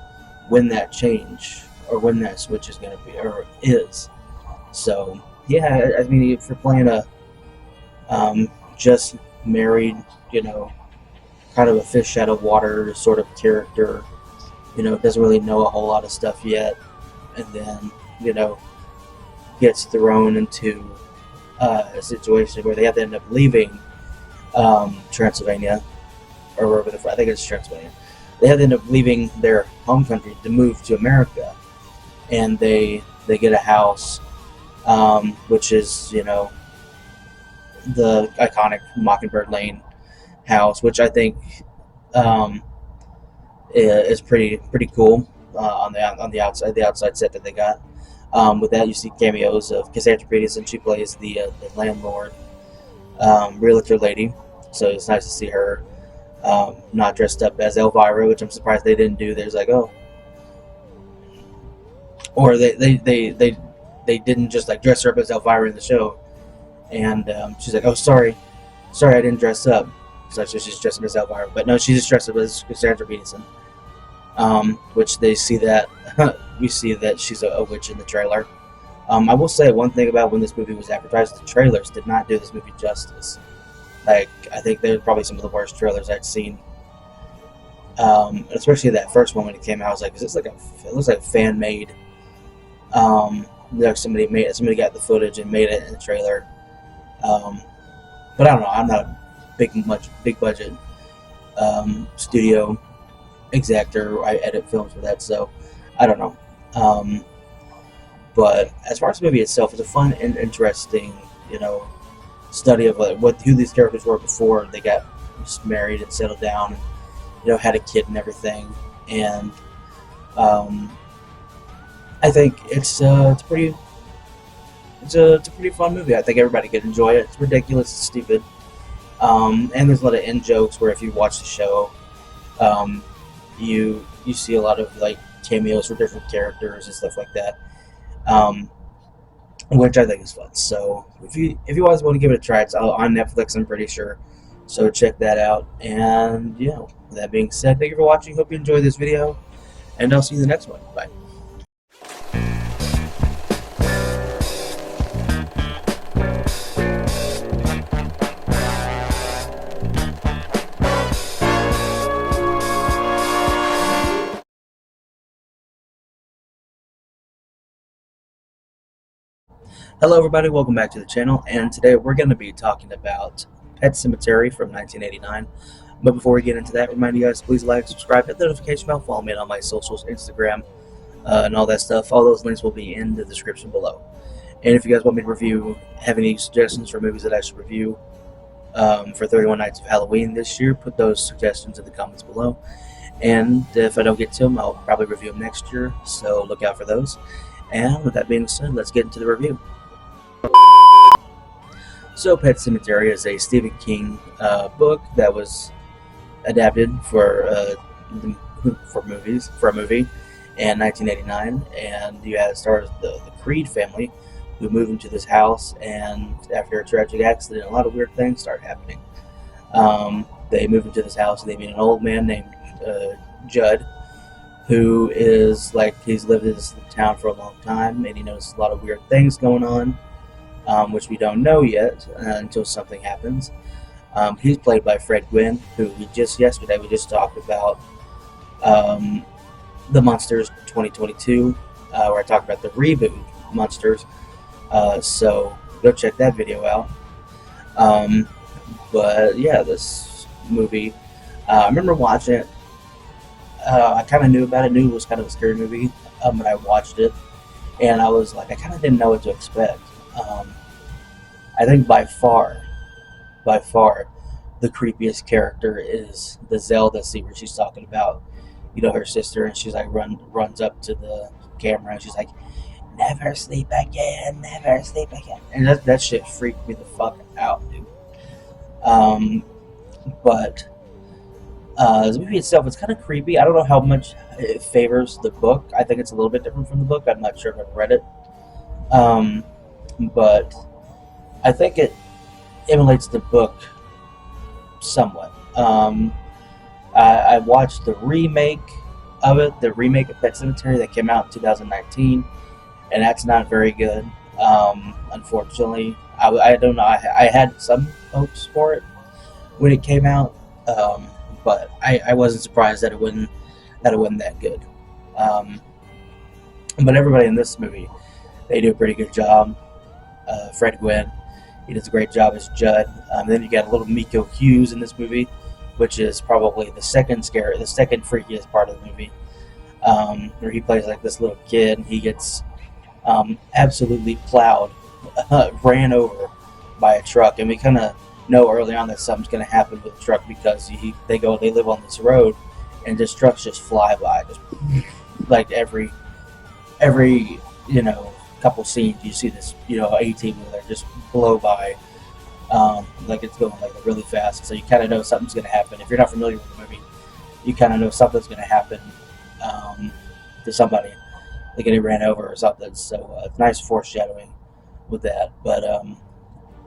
when that change or when that switch is going to be or is. So yeah, I mean, if you're playing a just married, kind of a fish out of water sort of character, doesn't really know a whole lot of stuff yet, and then gets thrown into a situation where they have to end up leaving Transylvania, or wherever I think it's Transylvania. They have to end up leaving their home country to move to America, and they get a house, which is the iconic Mockingbird Lane house, which I think is pretty cool on the outside set that they got. With that, you see cameos of Cassandra Peterson. She plays the landlord, realtor lady. So it's nice to see her not dressed up as Elvira, which I'm surprised they didn't do. There's like, oh, or they didn't just like dress her up as Elvira in the show, and she's like, oh, sorry, I didn't dress up. So she's dressed up as Elvira, but no, she's just dressed up as Cassandra Peterson. Which they see that we see that she's a witch in the trailer. I will say one thing about when this movie was advertised: the trailers did not do this movie justice. Like, I think they're probably some of the worst trailers I'd seen. Especially that first one when it came out, I was like, "Is this like it looks like fan made?" Somebody got the footage and made it in the trailer. But I don't know. I'm not a big budget studio executor. I edit films for that, so I don't know. But as far as the movie itself, it's a fun and interesting, study of who these characters were before they got married and settled down, and had a kid and everything. And I think it's a pretty fun movie. I think everybody could enjoy it. It's ridiculous, it's stupid, and there's a lot of in jokes where if you watch the show, you see a lot of like cameos for different characters and stuff like that, which I think is fun. So if you always want to give it a try, it's on Netflix, I'm pretty sure. So check that out. And with that being said, thank you for watching. Hope you enjoyed this video, and I'll see you in the next one. Bye. Hello everybody, welcome back to the channel, and today we're going to be talking about Pet Sematary from 1989. But before we get into that, remind you guys, please like, subscribe, hit the notification bell, follow me on my socials, Instagram, and all that stuff. All those links will be in the description below. And if you guys want me to have any suggestions for movies that I should review for 31 Nights of Halloween this year, put those suggestions in the comments below. And if I don't get to them, I'll probably review them next year, so look out for those. And with that being said, let's get into the review. So, Pet Sematary is a Stephen King book that was adapted for a movie in 1989, and you had stars the Creed family, who move into this house, and after a tragic accident, a lot of weird things start happening. They move into this house, and they meet an old man named Judd, who is like, he's lived in this town for a long time, and he notices a lot of weird things going on. Which we don't know yet until something happens. He's played by Fred Gwynn, who yesterday we just talked about the Monsters 2022, where I talked about the reboot Monsters. So go check that video out. But yeah, this movie, I remember watching it. I kind of knew about it, knew it was kind of a scary movie, when I watched it, and I was like, I kind of didn't know what to expect. I think by far, the creepiest character is the Zelda scene where she's talking about her sister, and she's like runs up to the camera and she's like, "Never sleep again, never sleep again," and that shit freaked me the fuck out, dude. Um, but the movie itself, it's kind of creepy. I don't know how much it favors the book. I think it's a little bit different from the book. I'm not sure if I've read it, um, but I think it emulates the book somewhat. I watched the remake of it, the remake of Pet Sematary that came out in 2019, and that's not very good. Unfortunately, I don't know. I had some hopes for it when it came out, but I wasn't surprised that it wasn't that good. Um, but everybody in this movie, they do a pretty good job. Fred Gwynn, he does a great job as Judd. Then you got a little Miko Hughes in this movie, which is probably the second freakiest part of the movie, where he plays like this little kid. And he gets absolutely plowed, ran over by a truck, and we kind of know early on that something's going to happen with the truck because they live on this road, and just trucks just fly by, just like every couple scenes you see this 18 wheeler just blow by, like it's going like really fast. So you kind of know something's going to happen. If you're not familiar with the movie, you kind of know something's going to happen to somebody. They get ran over or something. So it's nice foreshadowing with that. But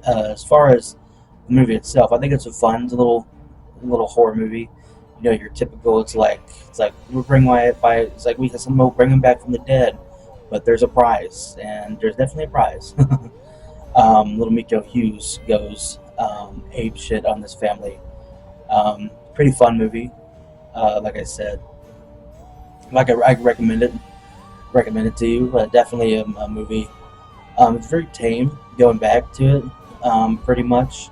as far as the movie itself, I think it's a little horror movie. Your typical. It's like we bring Wyatt by. It's like we'll bring him back from the dead, but there's a prize, and there's definitely a prize. Little Miko Hughes goes ape shit on this family. Pretty fun movie. Like I said, I recommend it to you. Definitely a movie. It's very tame. Going back to it, pretty much.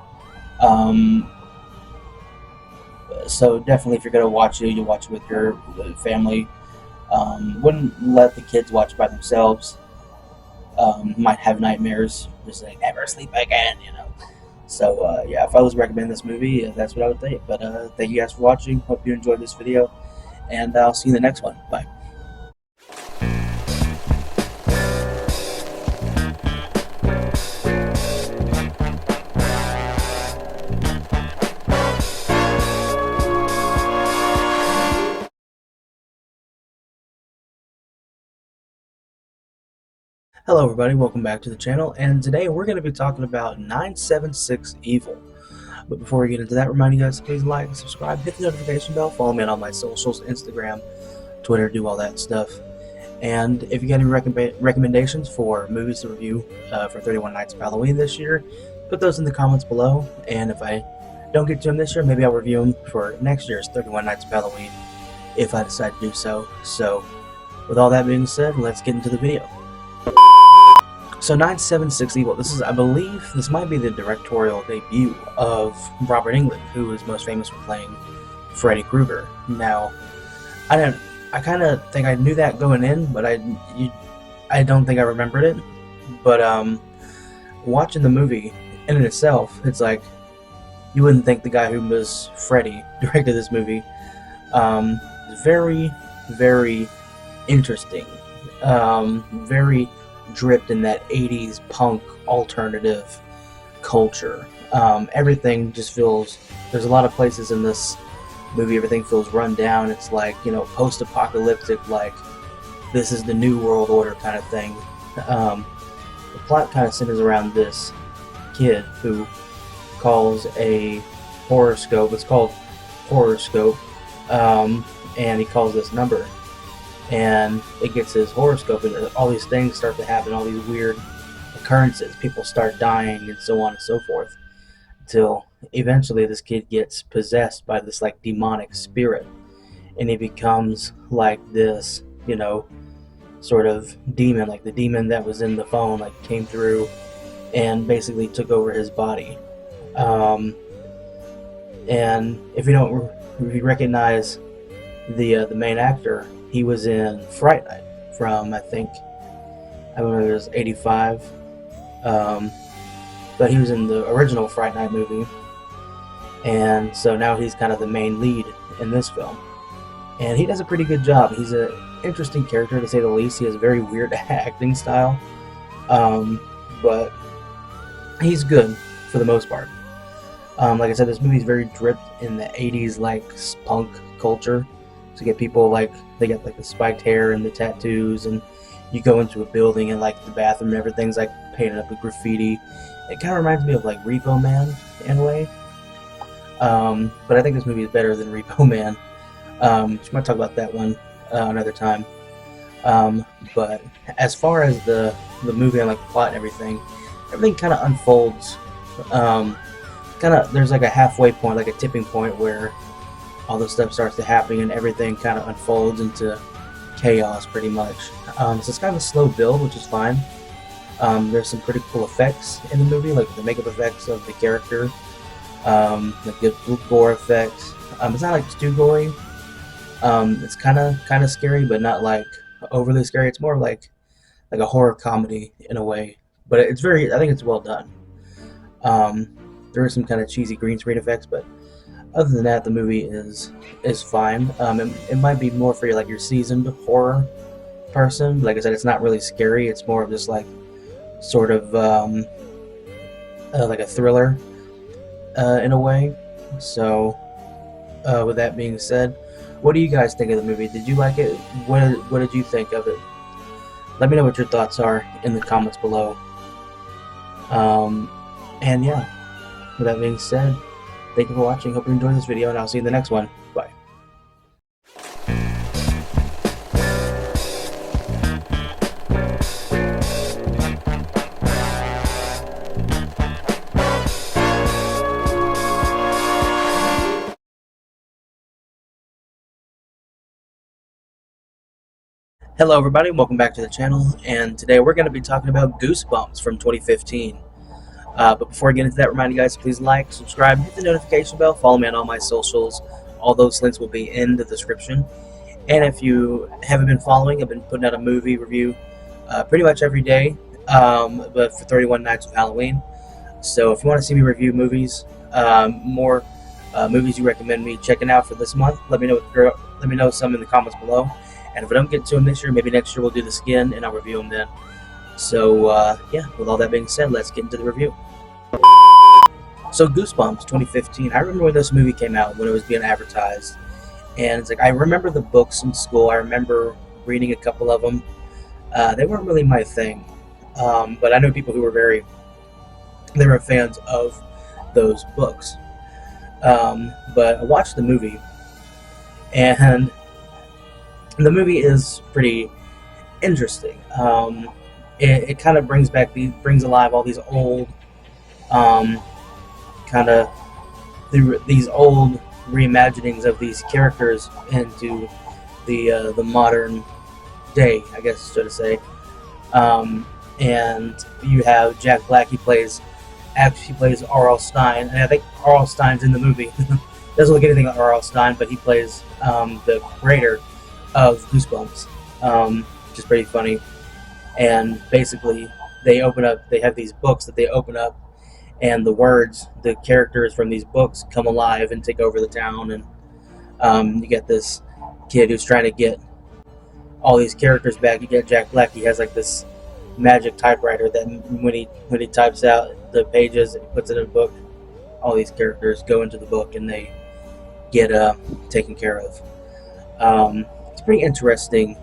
So definitely, if you're gonna watch it, you watch it with your family. Wouldn't let the kids watch by themselves. Might have nightmares. Just like never sleep again, So yeah, if I was recommending this movie, that's what I would think. But thank you guys for watching. Hope you enjoyed this video, and I'll see you in the next one. Bye. Hello everybody, welcome back to the channel, and today we're going to be talking about 976 Evil. But before we get into that, remind you guys to please like and subscribe, hit the notification bell, follow me on all my socials, Instagram, Twitter, do all that stuff. And if you got any recommendations for movies to review for 31 Nights of Halloween this year, put those in the comments below, and if I don't get to them this year, maybe I'll review them for next year's 31 Nights of Halloween, if I decide to do so. So, with all that being said, let's get into the video. So 976 Evil, I believe this might be the directorial debut of Robert Englund, who is most famous for playing Freddy Krueger. Now, I kind of think I knew that going in, but I don't think I remembered it. But watching the movie in itself, it's like you wouldn't think the guy who was Freddy directed this movie. Very, very interesting. Very dripped in that 80s punk alternative culture. Everything just feels, there's a lot of places in this movie, everything feels run down. It's like, post-apocalyptic, like this is the new world order kind of thing. The plot kind of centers around this kid who calls a horoscope. It's called Horoscope, and he calls this number, and it gets his horoscope, and all these things start to happen, all these weird occurrences. People start dying, and so on and so forth, until eventually this kid gets possessed by this like demonic spirit, and he becomes like this, sort of demon, like the demon that was in the phone, like came through and basically took over his body. And if you recognize the main actor, he was in Fright Night from, I remember it was 85. But he was in the original Fright Night movie. And so now he's kind of the main lead in this film. and he does a pretty good job. He's an interesting character, to say the least. He has a very weird acting style, but he's good for the most part. Like I said, this movie is very dripped in the 80s like punk culture. To get people like, they get like the spiked hair and the tattoos, and you go into a building and like the bathroom and everything's like painted up with graffiti. It kind of reminds me of like Repo Man in a way. But I think this movie is better than Repo Man. We might talk about that one another time. But as far as the movie and like the plot and everything kind of unfolds. There's like a halfway point, like a tipping point where all this stuff starts to happen and everything kind of unfolds into chaos pretty much. So it's kind of a slow build, which is fine. There's some pretty cool effects in the movie, like the makeup effects of the character, like good gore effects. It's not like too gory. It's kind of scary, but not like overly scary. It's more like a horror comedy in a way, but I think it's well done. There are some kind of cheesy green screen effects, but other than that, the movie is fine. It might be more for your seasoned horror person. Like I said, it's not really scary. It's more of just like sort of like a thriller in a way. So with that being said, what do you guys think of the movie? Did you like it? What did you think of it? Let me know what your thoughts are in the comments below. And yeah, with that being said, thank you for watching. Hope you enjoyed this video, and I'll see you in the next one. Bye. Hello everybody, welcome back to the channel, and today we're going to be talking about Goosebumps from 2015. But before I get into that, remind you guys to please like, subscribe, hit the notification bell, follow me on all my socials. All those links will be in the description. And if you haven't been following, I've been putting out a movie review pretty much every day, but for 31 Nights of Halloween. So if you want to see me review movies, more movies you recommend me checking out for this month, let me know some in the comments below. And if I don't get to them this year, maybe next year we'll do the SCINN and I'll review them then. So yeah, with all that being said, let's get into the review. So Goosebumps 2015, I remember when this movie came out, when it was being advertised. And it's like, I remember the books in school. I remember reading a couple of them. They weren't really my thing. But I know people who were they were fans of those books. But I watched the movie, and the movie is pretty interesting. It kind of brings alive all these old, these old reimaginings of these characters into the modern day, I guess so to say. And you have Jack Black. He plays R.L. Stine, and I think R.L. Stine's in the movie. Doesn't look anything like R.L. Stine, but he plays the creator of Goosebumps, which is pretty funny. And basically they have these books that they open up, and the characters from these books come alive and take over the town. And you get this kid who's trying to get all these characters back. You get Jack Black. He has like this magic typewriter that when he types out the pages, he puts it in a book. All these characters go into the book and they get taken care of. It's a pretty interesting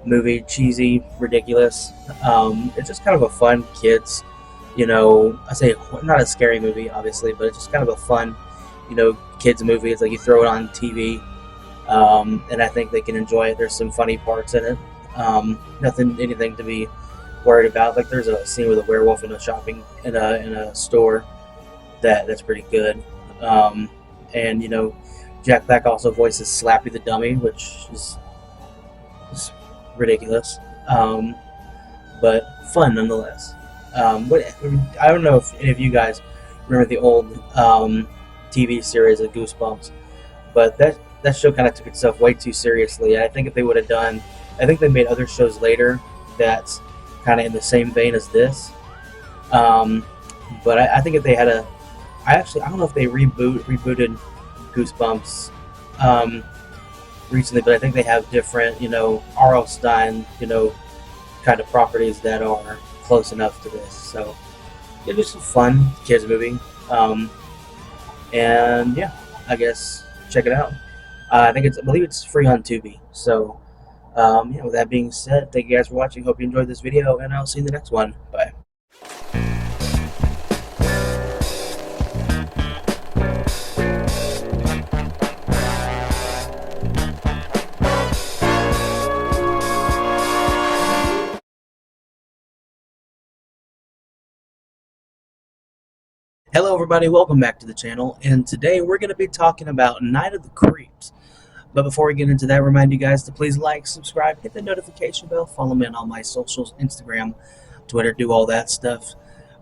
movie, cheesy, ridiculous. It's just kind of a fun kids, I say not a scary movie obviously, but it's just kind of a fun, kids movie. It's like you throw it on TV, and I think they can enjoy it. There's some funny parts in it. Anything to be worried about. Like there's a scene with a werewolf in a store that's pretty good. And Jack Black also voices Slappy the Dummy, which is ridiculous, but fun nonetheless. I don't know if any of you guys remember the old TV series of Goosebumps, but that show kind of took itself way too seriously. And I think if they would have I think they made other shows later that's kind of in the same vein as this. But I think if they had I don't know if they rebooted Goosebumps. recently, but I think they have different, R.L. Stein, kind of properties that are close enough to this. So it's just a fun kids movie. Um, and yeah, I guess check it out. I believe it's free on Tubi. So with that being said, thank you guys for watching. Hope you enjoyed this video, and I'll see you in the next one. Bye. Hello everybody, welcome back to the channel, and today we're going to be talking about Night of the Creeps. But before we get into that, remind you guys to please like, subscribe, hit the notification bell, follow me on all my socials, Instagram, Twitter, do all that stuff.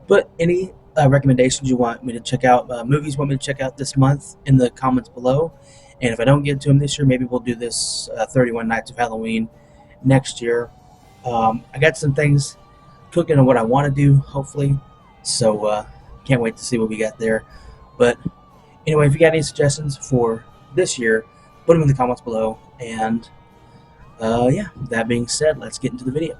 But any recommendations you want me to check out, movies you want me to check out this month, in the comments below. And if I don't get to them this year, maybe we'll do this 31 Nights of Halloween next year. I got some things cooking on what I want to do, hopefully. So can't wait to see what we got there. But anyway, if you got any suggestions for this year, put them in the comments below. And yeah, that being said, let's get into the video.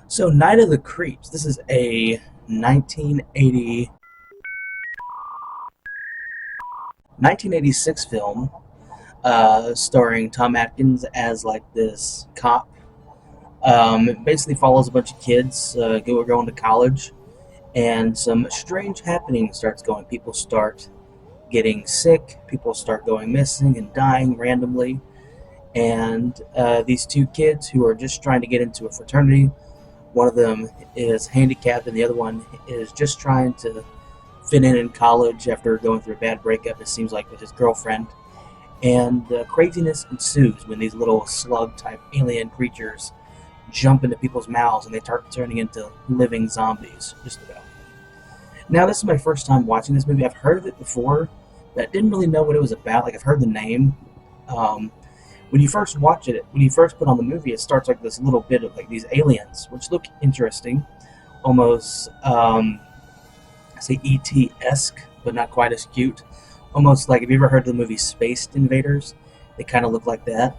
So Night of the Creeps, this is a 1986 film starring Tom Atkins as like this cop. It basically follows a bunch of kids who are going to college, and some strange happenings starts going. People start getting sick, people start going missing and dying randomly, and these two kids who are just trying to get into a fraternity, one of them is handicapped and the other one is just trying to fit in college after going through a bad breakup, it seems like, with his girlfriend. And craziness ensues when these little slug type alien creatures jump into people's mouths and they start turning into living zombies, just about. Now, this is my first time watching this movie. I've heard of it before, but I didn't really know what it was about. Like, I've heard the name. When you first watch it, when you first put on the movie, it starts like this little bit of like these aliens, which look interesting, almost say ET-esque, but not quite as cute. Almost like, have you ever heard of the movie Space Invaders? They kind of look like that.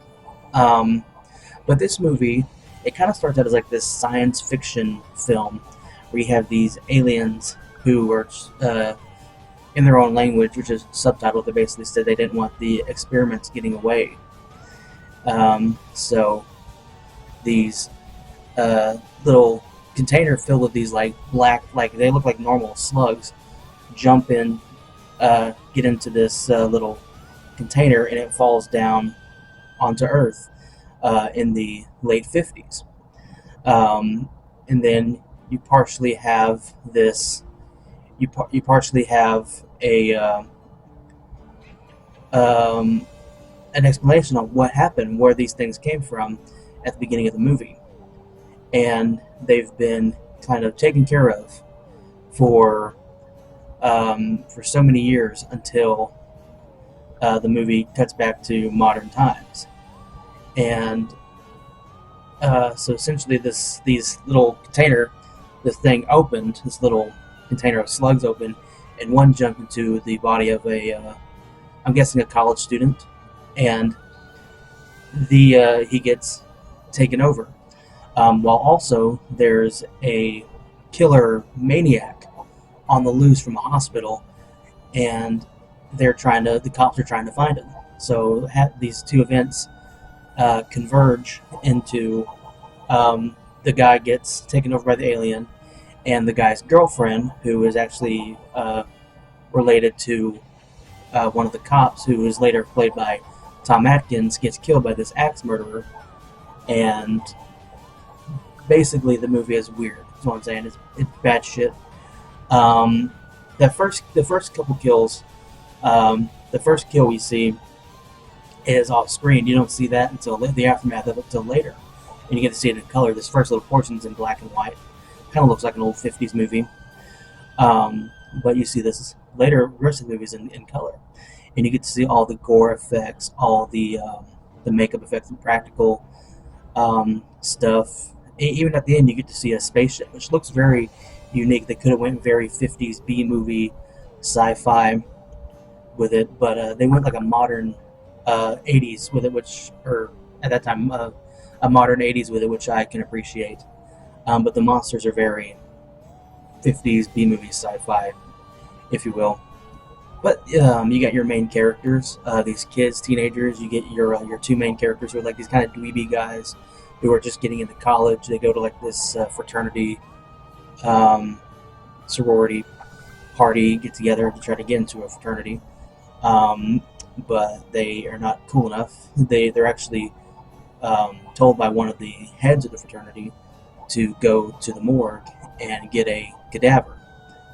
But this movie, it kind of starts out as like this science fiction film where you have these aliens who are in their own language, which is subtitled. They basically said they didn't want the experiments getting away. So these little container filled with these like black, like they look like normal slugs, jump in, get into this little container, and it falls down onto Earth in the late 50s. And then you partially have this. You partially have a an explanation on what happened, where these things came from at the beginning of the movie, and they've been kind of taken care of for so many years until the movie cuts back to modern times. And so essentially, these little container, this thing opened, this little container of slugs opened, and one jumped into the body of I'm guessing a college student, and he gets taken over. While also there's a killer maniac on the loose from a hospital, and the cops are trying to find him. So these two events converge into the guy gets taken over by the alien, and the guy's girlfriend, who is actually related to one of the cops, who is later played by Tom Atkins, gets killed by this axe murderer. And basically the movie is weird. That's what I'm saying. It's bad shit. The first couple kills, the first kill we see is off screen. You don't see that until the aftermath of it, until later, and you get to see it in color. This first little portion's in black and white. Kind of looks like an old 50s movie. But you see this later, the rest of the movie's in color, and you get to see all the gore effects, all the makeup effects and practical stuff. Even at the end, you get to see a spaceship, which looks very unique. They could have went very 50s B movie, sci-fi with it, but they went like a modern '80s with it, which, or at that time, a modern '80s with it, which I can appreciate. But the monsters are very '50s B movie sci-fi, if you will. But you got your main characters, these kids, teenagers. You get your two main characters who are like these kind of dweeby guys who are just getting into college. They go to like this fraternity, sorority party, get together to try to get into a fraternity. Um, but they are not cool enough. They're actually told by one of the heads of the fraternity to go to the morgue and get a cadaver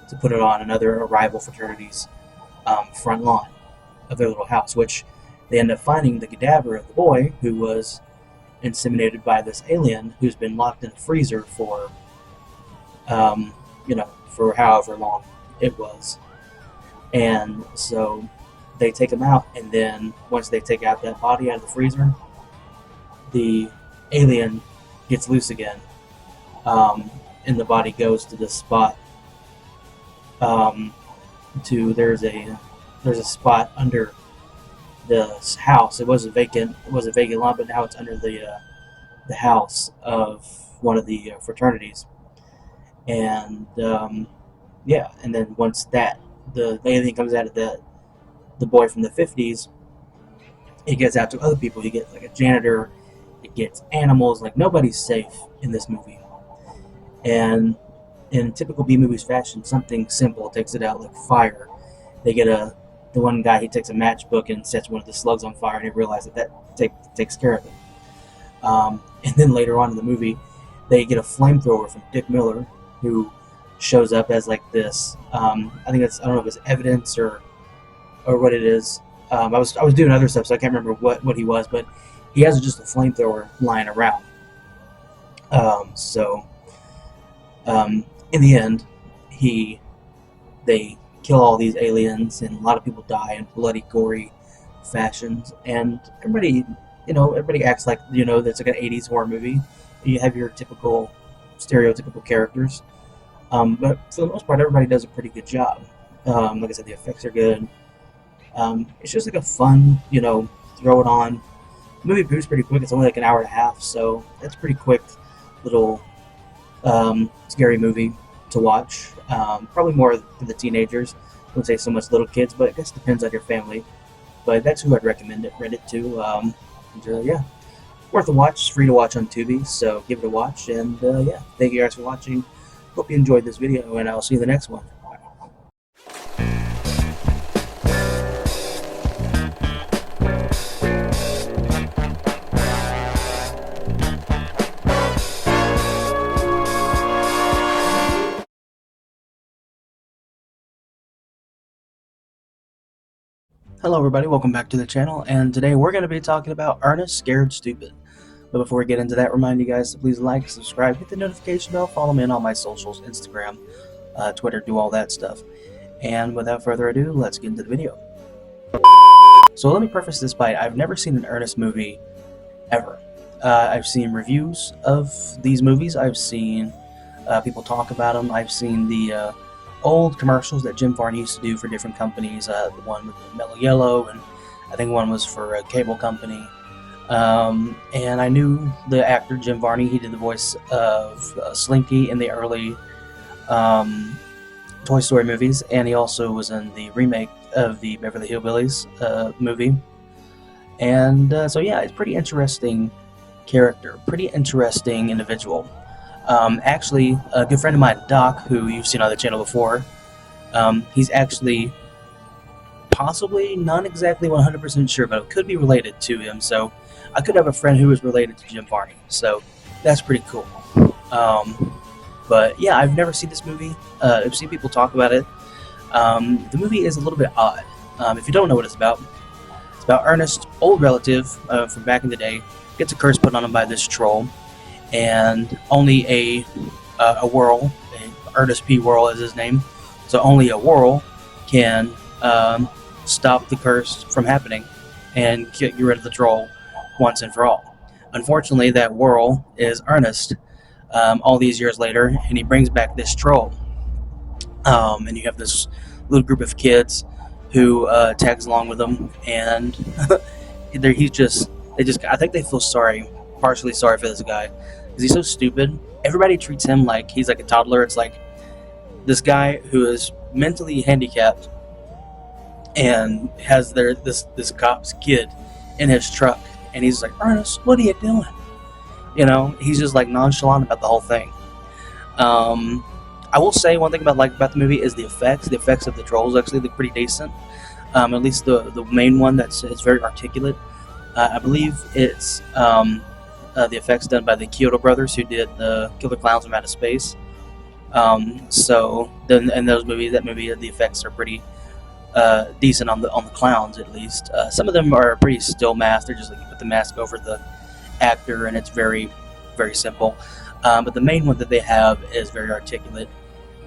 to put it on another rival fraternity's front lawn of their little house, which they end up finding the cadaver of the boy who was inseminated by this alien who's been locked in a freezer for, for however long it was. And so they take him out, and then once they take out that body out of the freezer, the alien gets loose again, and the body goes to this spot. There's a spot under the house. It was a vacant lot, but now it's under the house of one of the fraternities. And and then once the alien comes out of the boy from the '50s, it gets out to other people. You get like a janitor, it gets animals. Like, nobody's safe in this movie. And in typical B movies fashion, something simple takes it out, like fire. They get the one guy, he takes a matchbook and sets one of the slugs on fire, and he realizes that takes care of it. And then later on in the movie, they get a flamethrower from Dick Miller, who shows up as like this. I don't know if it's evidence or what it is. I was doing other stuff, so I can't remember what he was, but he has just a flamethrower lying around. In the end, they kill all these aliens, and a lot of people die in bloody, gory fashions. And everybody acts like that's like an '80s horror movie. You have your typical, stereotypical characters, but for the most part, everybody does a pretty good job. Like I said, the effects are good. It's just like a fun, throw it on. The movie moves pretty quick. It's only like an hour and a half, so that's pretty quick little scary movie to watch. Probably more for the teenagers. I wouldn't say so much little kids, but I guess it depends on your family. But that's who I'd recommend it to. Worth a watch. It's free to watch on Tubi, so give it a watch. And thank you guys for watching. Hope you enjoyed this video, and I'll see you in the next one. Hello everybody, welcome back to the channel, and today we're going to be talking about Ernest Scared Stupid. But before we get into that, remind you guys to please like, subscribe, hit the notification bell, follow me on all my socials, Instagram, Twitter, do all that stuff. And without further ado, let's get into the video. So let me preface this by, I've never seen an Ernest movie ever. I've seen reviews of these movies, I've seen people talk about them, I've seen the old commercials that Jim Varney used to do for different companies. The one with the Mellow Yellow, and I think one was for a cable company. And I knew the actor Jim Varney. He did the voice of Slinky in the early Toy Story movies, and he also was in the remake of the Beverly Hillbillies movie. And it's a pretty interesting character, pretty interesting individual. Actually, a good friend of mine, Doc, who you've seen on the channel before, he's actually possibly not exactly 100% sure, but it could be related to him. So I could have a friend who is related to Jim Varney. So that's pretty cool. But yeah, I've never seen this movie. I've seen people talk about it. The movie is a little bit odd. If you don't know what it's about Ernest's old relative from back in the day gets a curse put on him by this troll. And only a Whirl, Ernest P. Whirl is his name, so only a Whirl can stop the curse from happening and get rid of the troll once and for all. Unfortunately, that Whirl is Ernest all these years later, and he brings back this troll. And you have this little group of kids who tags along with him, and he's just they just I think they feel partially sorry for this guy because he's so stupid. Everybody treats him like he's like a toddler. It's like this guy who is mentally handicapped and has this cop's kid in his truck, and he's like, Ernest, what are you doing? You know, he's just like nonchalant about the whole thing. I will say one thing about the movie is the effects. The effects of the trolls actually look pretty decent. At least the main one that's very articulate. I believe it's the effects done by the Kyoto brothers who did the Killer Clowns from Outer Space. So then in that movie, the effects are pretty decent on the clowns at least. Some of them are pretty still mask. They're just like you put the mask over the actor, and it's very, very simple. But the main one that they have is very articulate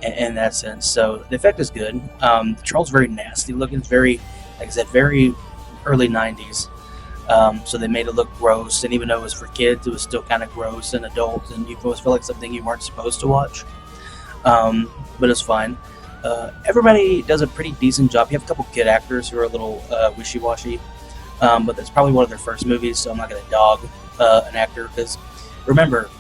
in that sense. So the effect is good. The troll's very nasty looking. It's very, like I said, very early 90s. So they made it look gross, and even though it was for kids, it was still kind of gross and adult, and you always feel like something you weren't supposed to watch. But it's fine. Everybody does a pretty decent job. You have a couple kid actors who are a little wishy-washy, but that's probably one of their first movies, so I'm not going to dog an actor, because remember,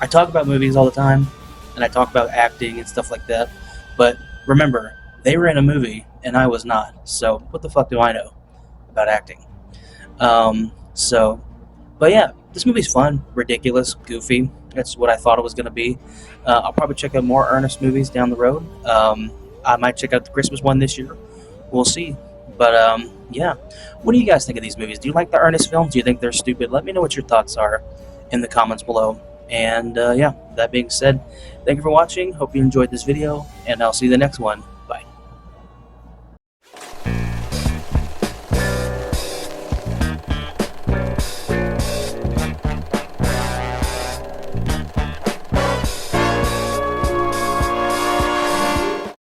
I talk about movies all the time, and I talk about acting and stuff like that, but remember, they were in a movie, and I was not, so what the fuck do I know about acting? But yeah, this movie's fun, ridiculous, goofy. That's what I thought it was going to be. I'll probably check out more Ernest movies down the road. I might check out the Christmas one this year. We'll see. But yeah, what do you guys think of these movies? Do you like the Ernest films? Do you think they're stupid? Let me know what your thoughts are in the comments below. And yeah, that being said, thank you for watching. Hope you enjoyed this video, and I'll see you in the next one.